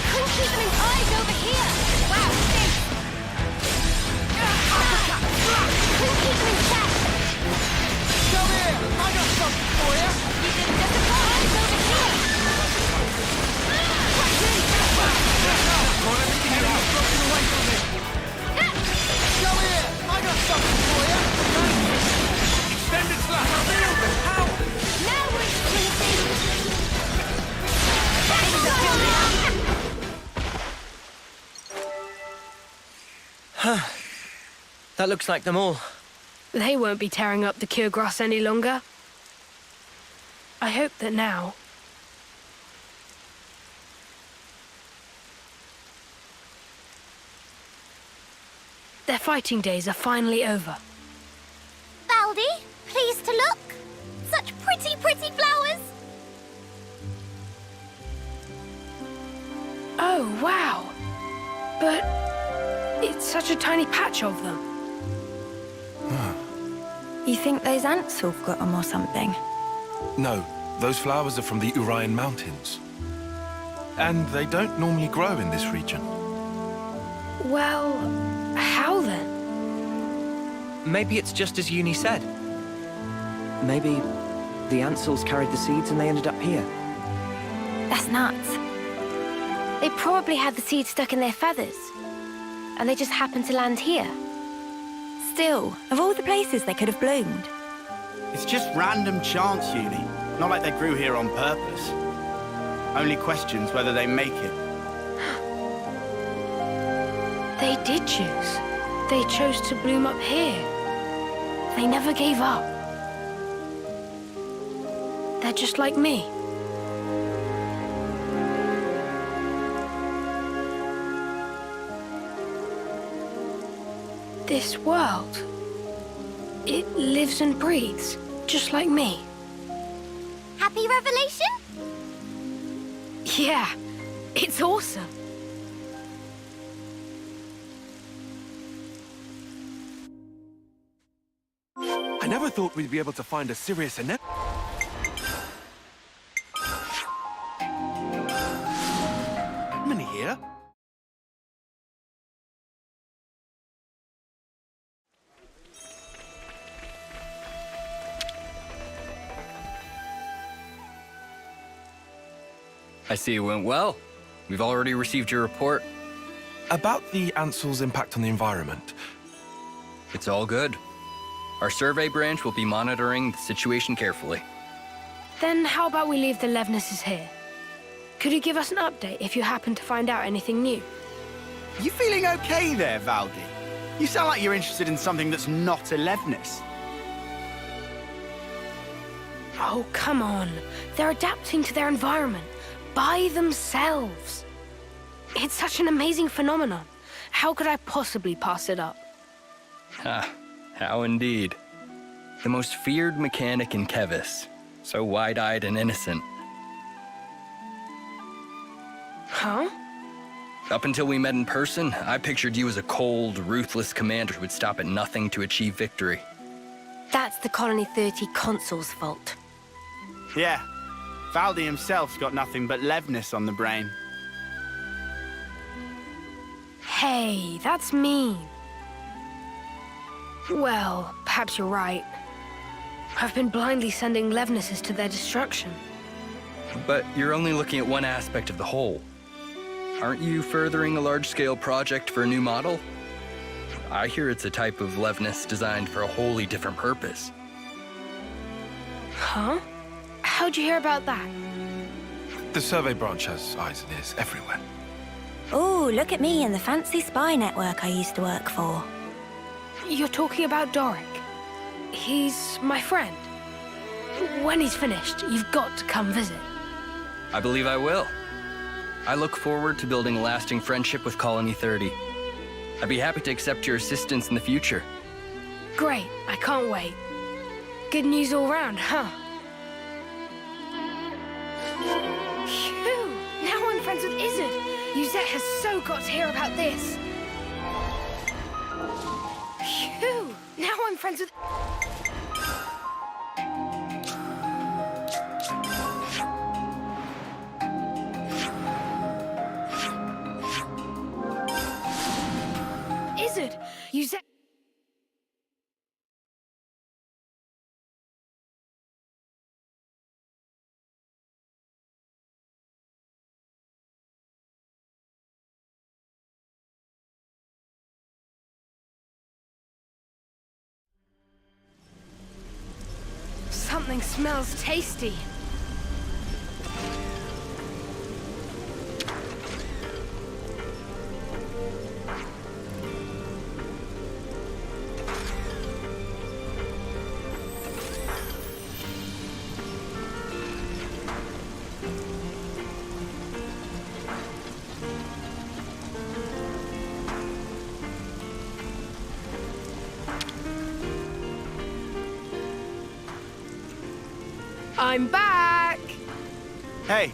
Couldn't keep his eyes over here. Wow, this. Couldn't keep him in check. Come here! I got something for you! You didn't just have eyes over here. Want everything you have broken away from me! Come here! I got something for you! Extended slash! Feel the power! Now we're sleeping! That looks like them all. They won't be tearing up the cure grass any longer. I hope that now... their fighting days are finally over. Baldy, pleased to look. Such pretty, pretty flowers. Oh, wow. But it's such a tiny patch of them. You think those ants have got them or something? No, those flowers are from the Urian Mountains. And they don't normally grow in this region. Well, how then? Maybe it's just as Uni said. Maybe the Ansels carried the seeds and they ended up here. That's nuts. They probably had the seeds stuck in their feathers. And they just happened to land here. Still, of all the places they could have bloomed. It's just random chance, Uni. Not like they grew here on purpose. Only questions whether they make it. They did choose. They chose to bloom up here. They never gave up. They're just like me. This world, it lives and breathes, just like me. Happy revelation? Yeah, it's awesome. I never thought we'd be able to find a serious anemone. Here? I see it went well. We've already received your report. About the Ansel's impact on the environment. It's all good. Our survey branch will be monitoring the situation carefully. Then how about we leave the Levnesses here? Could you give us an update if you happen to find out anything new? You feeling okay there, Valdi? You sound like you're interested in something that's not a Levnis. Oh, come on. They're adapting to their environment by themselves. It's such an amazing phenomenon. How could I possibly pass it up? Ha, how indeed. The most feared mechanic in Kevis. So wide-eyed and innocent. Huh? Up until we met in person, I pictured you as a cold, ruthless commander who would stop at nothing to achieve victory. That's the Colony 30 Consul's fault. Yeah, Valdi himself's got nothing but Levnis on the brain. Hey, that's mean. Well, perhaps you're right. I've been blindly sending Levnesses to their destruction. But you're only looking at one aspect of the whole. Aren't you furthering a large-scale project for a new model? I hear it's a type of Levnis designed for a wholly different purpose. Huh? How'd you hear about that? The survey branch has eyes and ears everywhere. Oh, look at me and the fancy spy network I used to work for. You're talking about Doric. He's my friend. When he's finished, you've got to come visit. I believe I will. I look forward to building a lasting friendship with Colony 30. I'd be happy to accept your assistance in the future. Great, I can't wait. Good news all round, huh? Phew! Now I'm friends with Izzard. Yuzette has so got to hear about this. Phew! Now I'm friends with... Izzard! Yuzette... Something smells tasty. I'm back! Hey,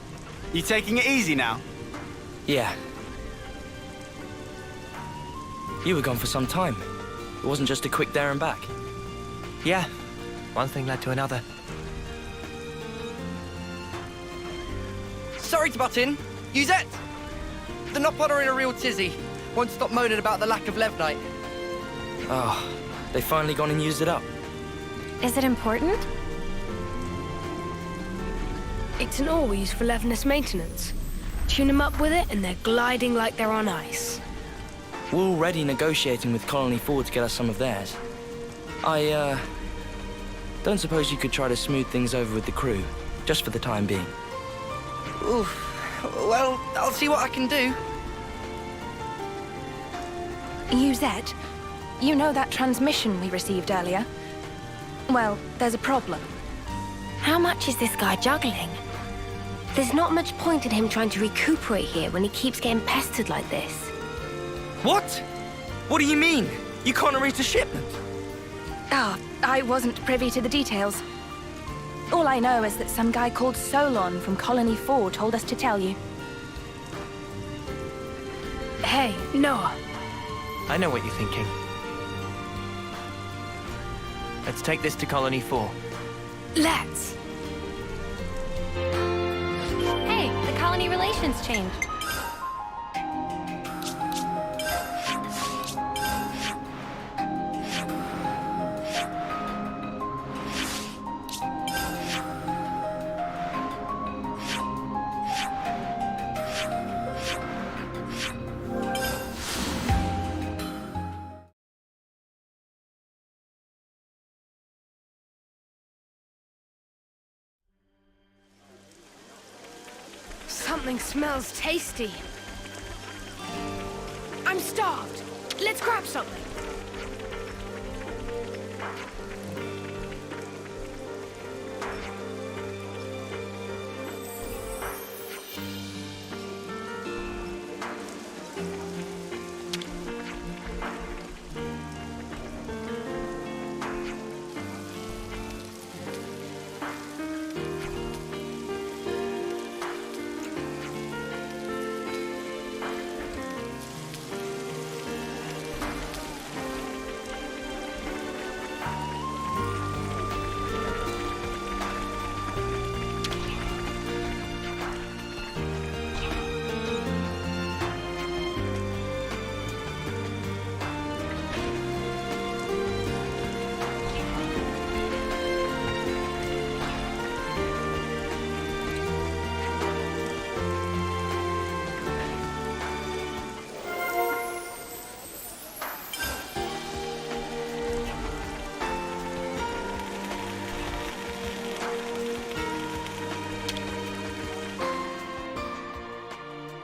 you taking it easy now? Yeah. You were gone for some time. It wasn't just a quick there and back. Yeah, One thing led to another. Sorry to butt in. Yuzette! The Nopod are in a real tizzy. Won't stop moaning about the lack of Levnite. Oh, they finally gone and used it up. Is it important? It's an ore we use for Levness maintenance. Tune them up with it and they're gliding like they're on ice. We're already negotiating with Colony 4 to get us some of theirs. I, don't suppose you could try to smooth things over with the crew, just for the time being. Oof. Well, I'll see what I can do. Yuzette, you know that transmission we received earlier? Well, there's a problem. How much is this guy juggling? There's not much point in him trying to recuperate here when he keeps getting pestered like this. What? What do you mean? You can't arrange a shipment? Ah, I wasn't privy to the details. All I know is that some guy called Solon from Colony 4 told us to tell you. Hey, Noah. I know what you're thinking. Let's take this to Colony 4. Let's. Hey, the colony relations changed. Something smells tasty. I'm starved. Let's grab something.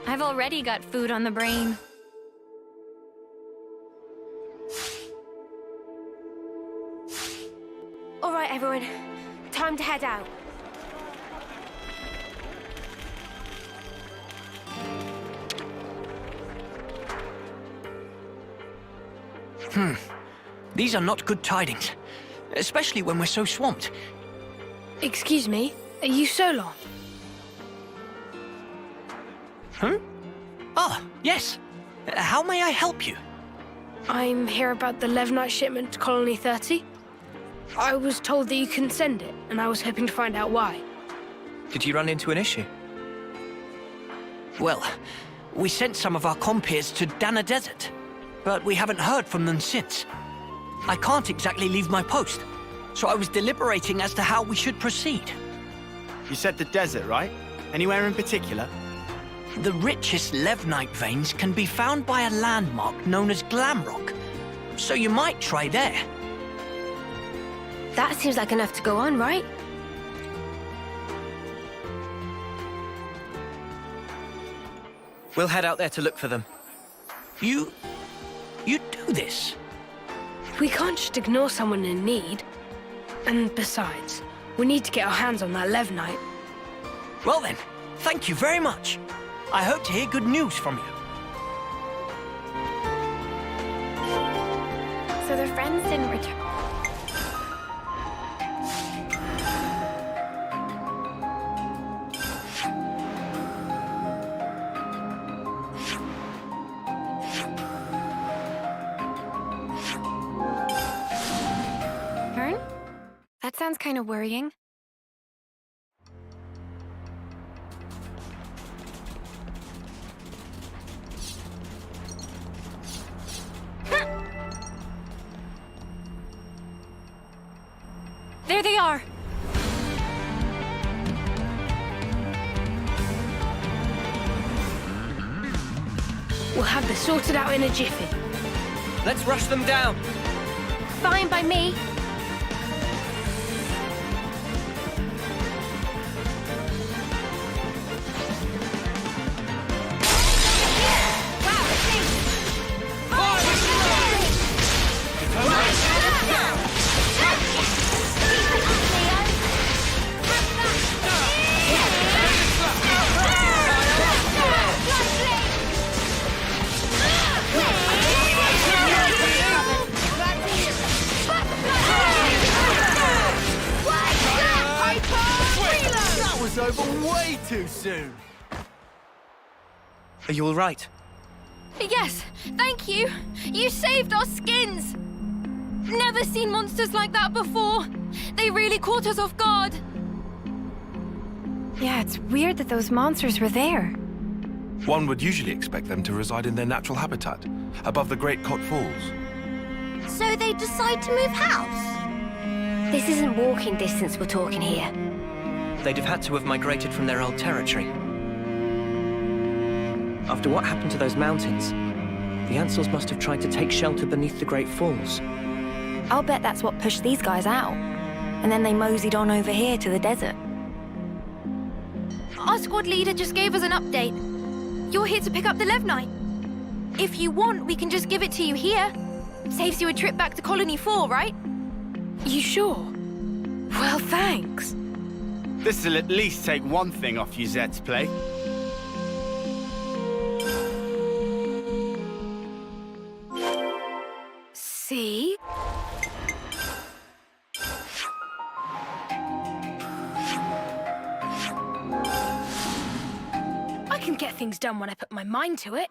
I've already got food on the brain. All right, everyone. Time to head out. These are not good tidings. Especially when we're so swamped. Excuse me, are you Solon? Ah, yes. How may I help you? I'm here about the Levnite shipment to Colony 30. I was told that you couldn't send it, and I was hoping to find out why. Did you run into an issue? Well, we sent some of our compeers to Dana Desert, but we haven't heard from them since. I can't exactly leave my post, so I was deliberating as to how we should proceed. You said the desert, right? Anywhere in particular? The richest Levnite veins can be found by a landmark known as Glamrock, so you might try there. That seems like enough to go on, right? We'll head out there to look for them. You do this? We can't just ignore someone in need. And besides, we need to get our hands on that Levnite. Well then, thank you very much. I hope to hear good news from you. So their friends didn't return. That kind of worrying. There they are! We'll have this sorted out in a jiffy. Let's rush them down. Fine by me. Over way too soon. Are you all right? Yes, thank you. You saved our skins. Never seen monsters like that before. They really caught us off guard. Yeah, it's weird that those monsters were there. One would usually expect them to reside in their natural habitat, above the Great Cot Falls. So they decide to move house? This isn't walking distance we're talking here. They'd have had to have migrated from their old territory. After what happened to those mountains, the Ansels must have tried to take shelter beneath the Great Falls. I'll bet that's what pushed these guys out. And then they moseyed on over here to the desert. Our squad leader just gave us an update. You're here to pick up the Levnite. If you want, we can just give it to you here. Saves you a trip back to Colony 4, right? You sure? Well, thanks. This'll at least take one thing off you Zed's plate. See? I can get things done when I put my mind to it.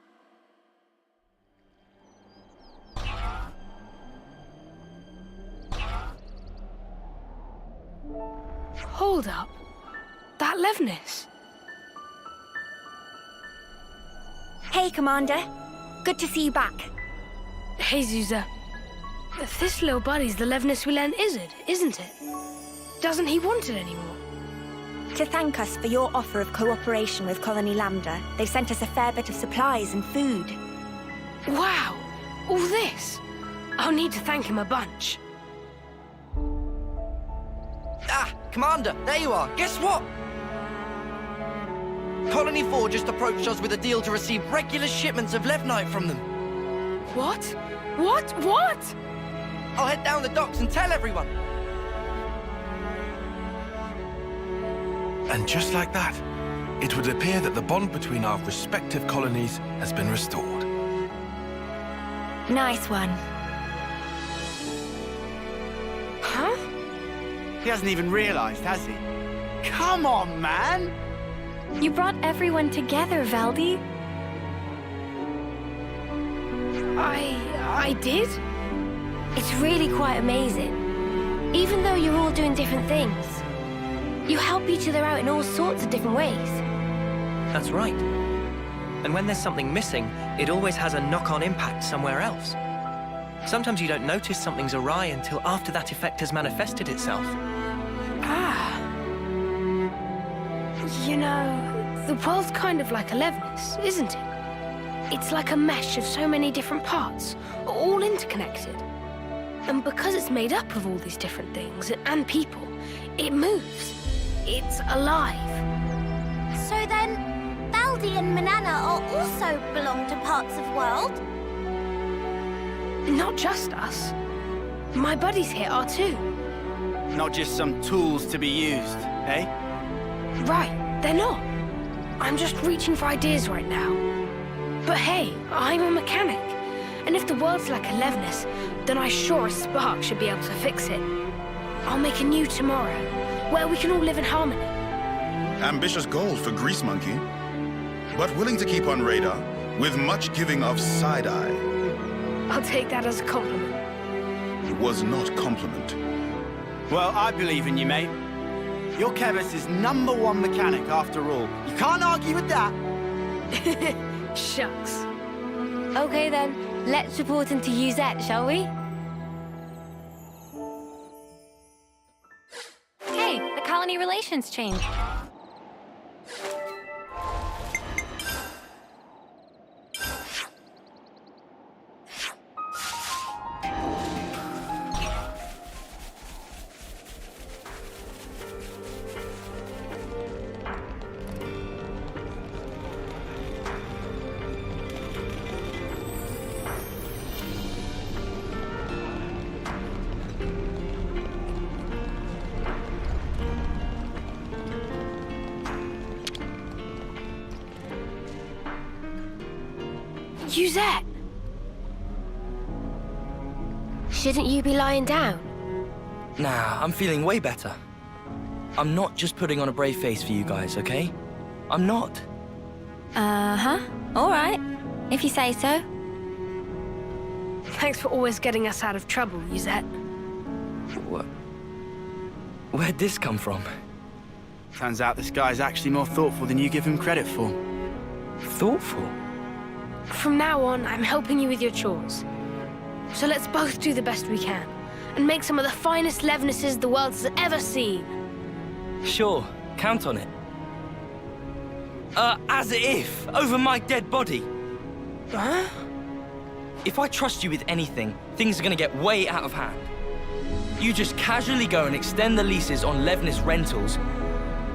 Hold up. That Levnis. Hey, Commander. Good to see you back. Hey, Zuza. This little buddy's the Levnis we lent Izzard, isn't it? Doesn't he want it anymore? To thank us for your offer of cooperation with Colony Lambda, they've sent us a fair bit of supplies and food. Wow! All this? I'll need to thank him a bunch. Ah, Commander, there you are. Guess what? Colony 4 just approached us with a deal to receive regular shipments of Levnite from them. What? What? I'll head down the docks and tell everyone. And just like that, it would appear that the bond between our respective colonies has been restored. Nice one. Huh? He hasn't even realized, has he? Come on, man! You brought everyone together, Valdi. I did? It's really quite amazing. Even though you're all doing different things, you help each other out in all sorts of different ways. That's right. And when there's something missing, it always has a knock-on impact somewhere else. Sometimes you don't notice something's awry until after that effect has manifested itself. Ah. You know, the world's kind of like a Levnis, isn't it? It's like a mesh of so many different parts, all interconnected. And because it's made up of all these different things and people, it moves. It's alive. So then, Baldi and Manana are also belong to parts of world? Not just us. My buddies here are too. Not just some tools to be used, eh? Right, they're not. I'm just reaching for ideas right now. But hey, I'm a mechanic. And if the world's like a Levnis, then I sure as Spark should be able to fix it. I'll make a new tomorrow, where we can all live in harmony. Ambitious goal for Grease Monkey, but willing to keep on radar with much giving of side-eye. I'll take that as a compliment. It was not compliment. Well, I believe in you, mate. You're Kevis's #1 mechanic, after all. You can't argue with that. Shucks. Okay then, let's report him to Uzette, shall we? Hey, the colony relations changed. Uzette! Shouldn't you be lying down? Nah, I'm feeling way better. I'm not just putting on a brave face for you guys, okay? I'm not. Uh-huh. All right, if you say so. Thanks for always getting us out of trouble, Uzette. What? Where'd this come from? Turns out this guy's actually more thoughtful than you give him credit for. Thoughtful? From now on, I'm helping you with your chores. So let's both do the best we can, and make some of the finest Levnesses the world has ever seen. Sure, count on it. As if, over my dead body. Huh? If I trust you with anything, things are gonna get way out of hand. You just casually go and extend the leases on Levnis rentals.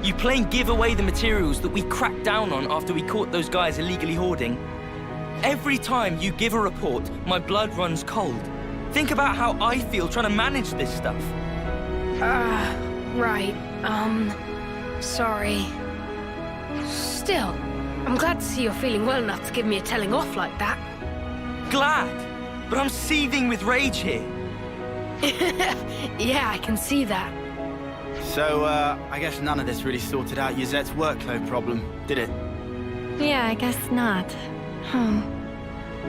You plain give away the materials that we cracked down on after we caught those guys illegally hoarding. Every time you give a report, my blood runs cold. Think about how I feel trying to manage this stuff. Right. Sorry. Still, I'm glad to see you're feeling well enough to give me a telling off like that. Glad, but I'm seething with rage here. Yeah, I can see that. So, I guess none of this really sorted out Uzette's workload problem, did it? Yeah, I guess not.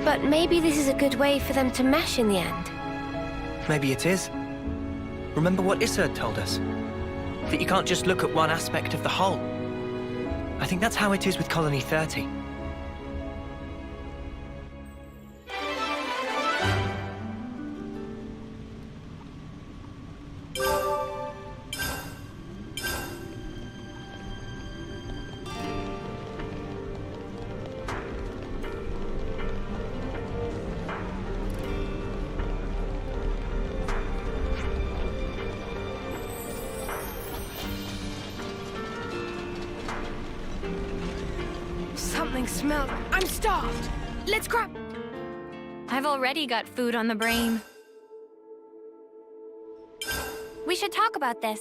But maybe this is a good way for them to mesh in the end. Maybe it is. Remember what Iserd told us? That you can't just look at one aspect of the whole. I think that's how it is with Colony 30. Something smells. I'm starved. Let's grab. I've already got food on the brain. We should talk about this.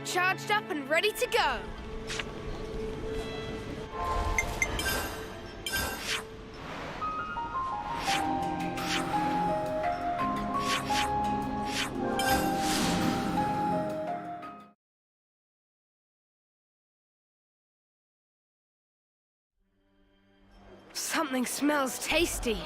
Charged up and ready to go. Something smells tasty.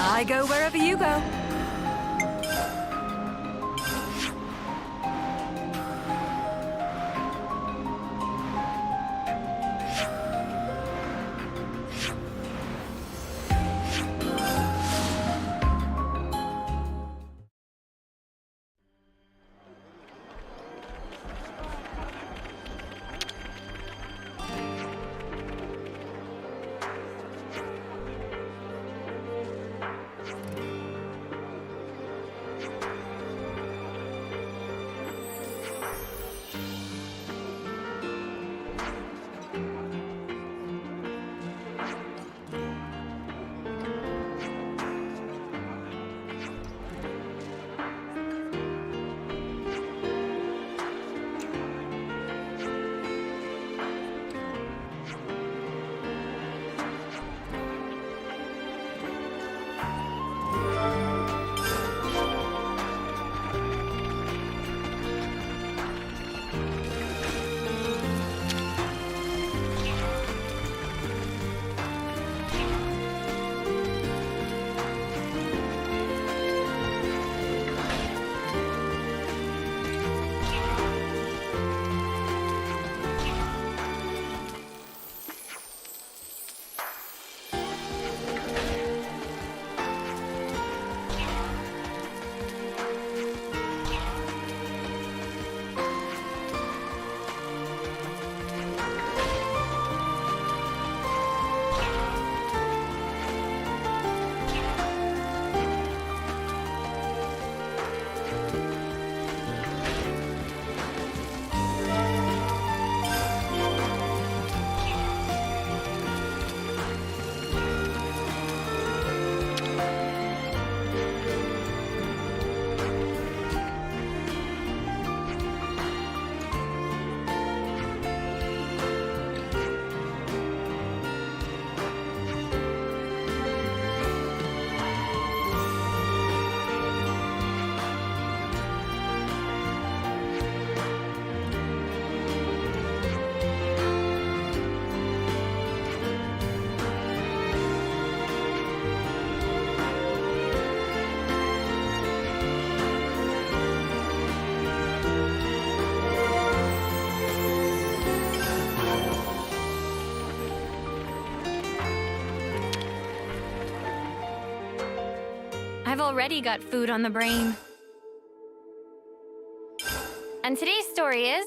I go wherever you go. I've already got food on the brain. And today's story is...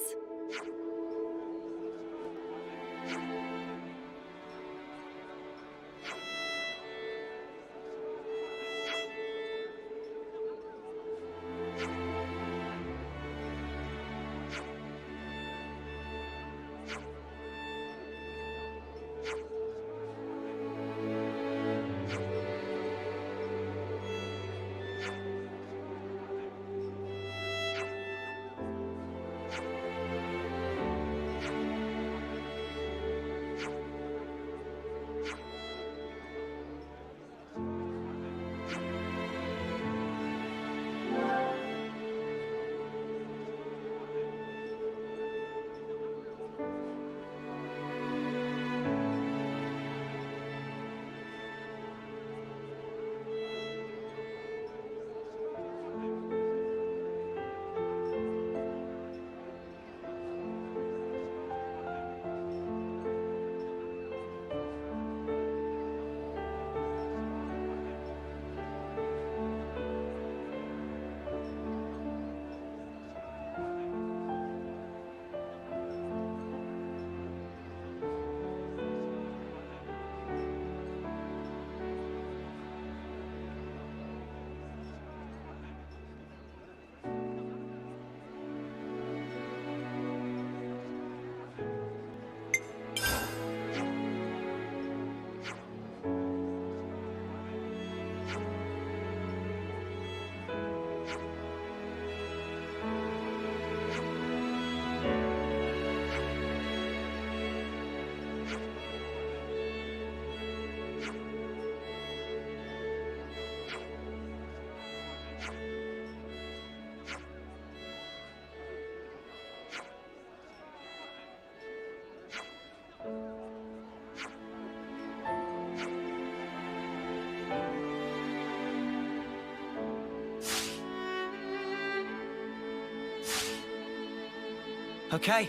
Okay.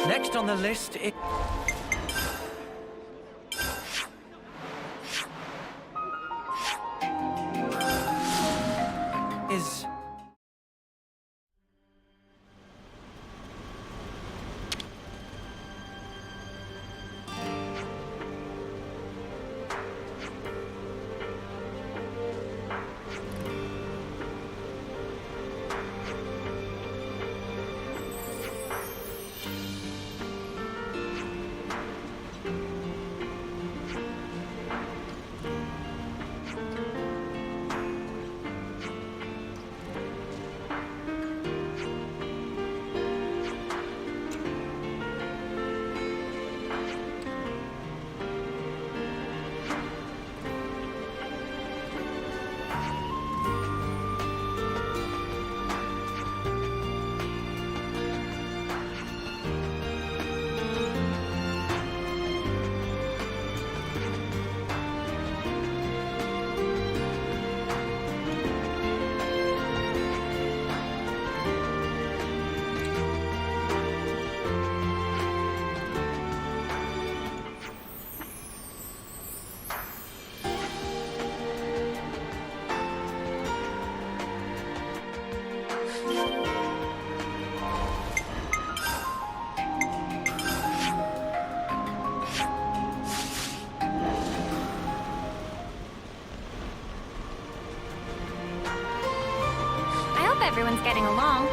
Next on the list is... I hope everyone's getting along.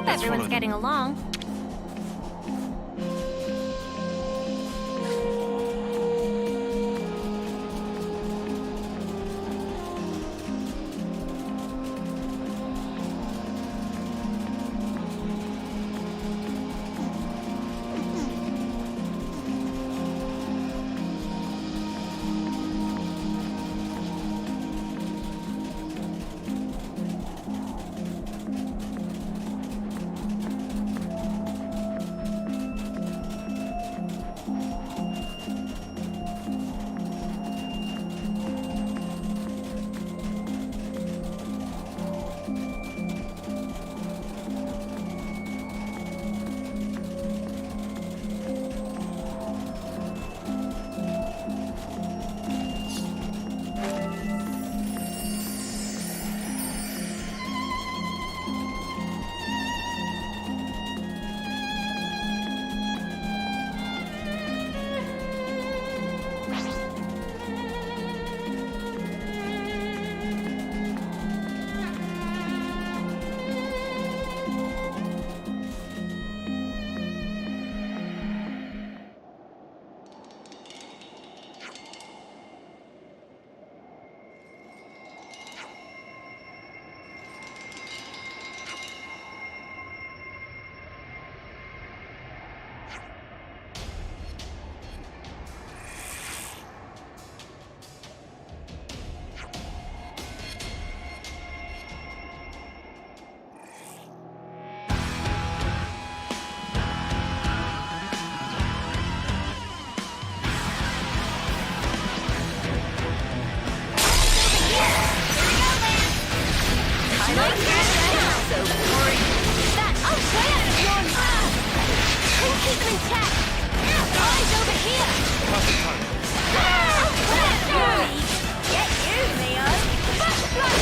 Everyone's getting along. So free. That way out of your mouth. Who keep them in check? Eyes over here. Get you, Mio. Butterfly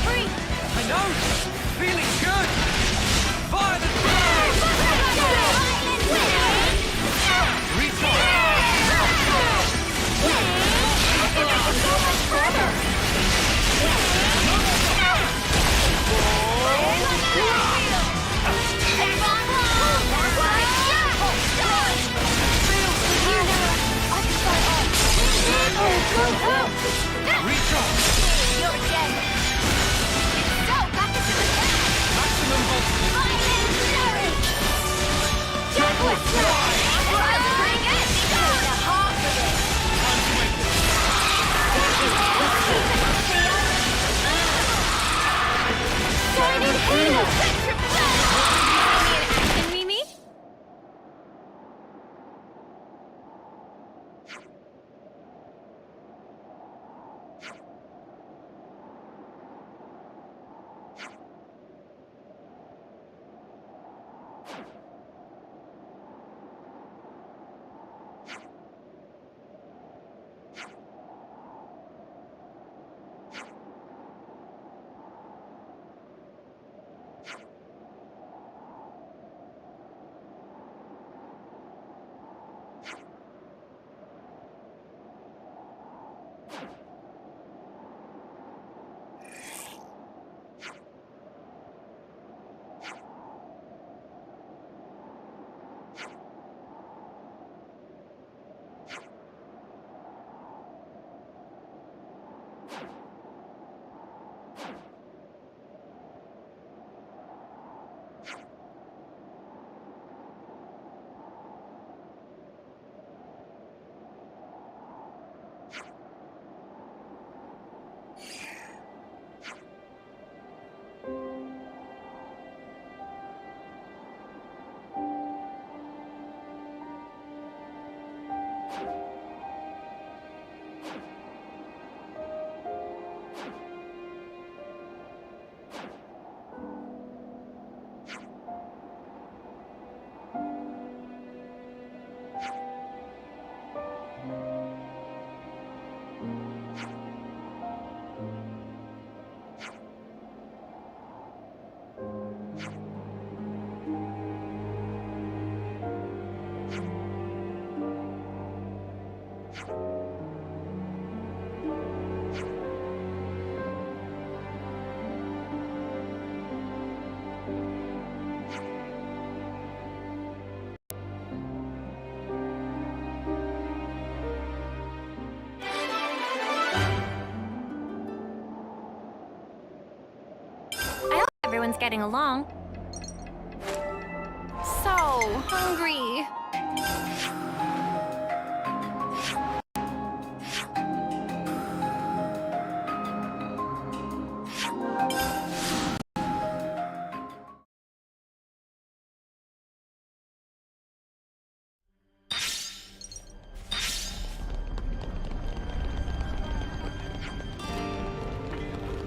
free. I know! Feeling good! Fire the flames! You're dead. Go back into the maximum bring it! The heart of it! Shining Halo! Action, Mimi? Everyone's getting along. So hungry.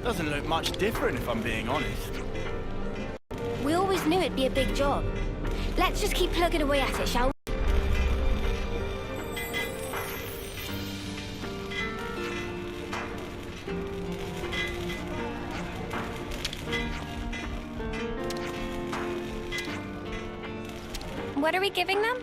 Doesn't look much different if I'm being honest. We always knew it'd be a big job. Let's just keep plugging away at it, shall we? What are we giving them?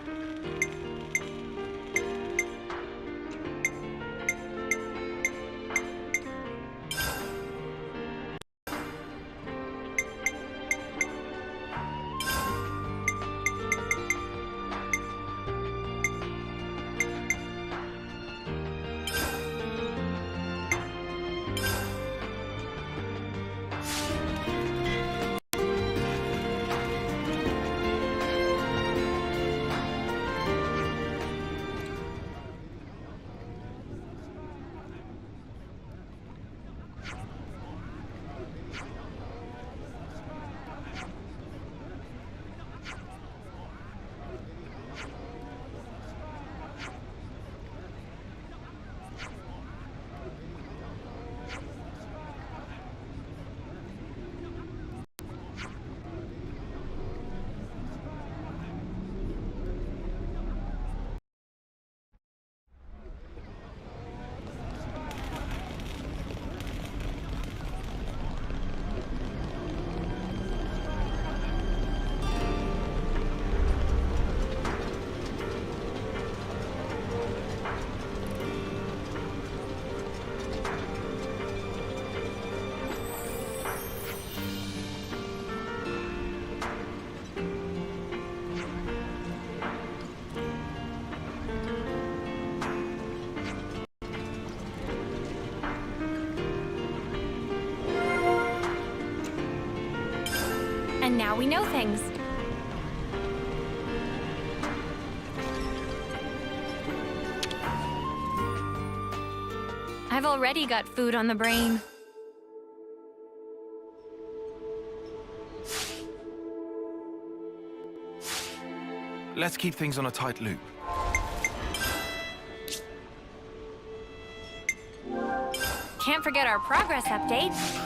Now we know things. I've already got food on the brain. Let's keep things on a tight loop. Can't forget our progress update.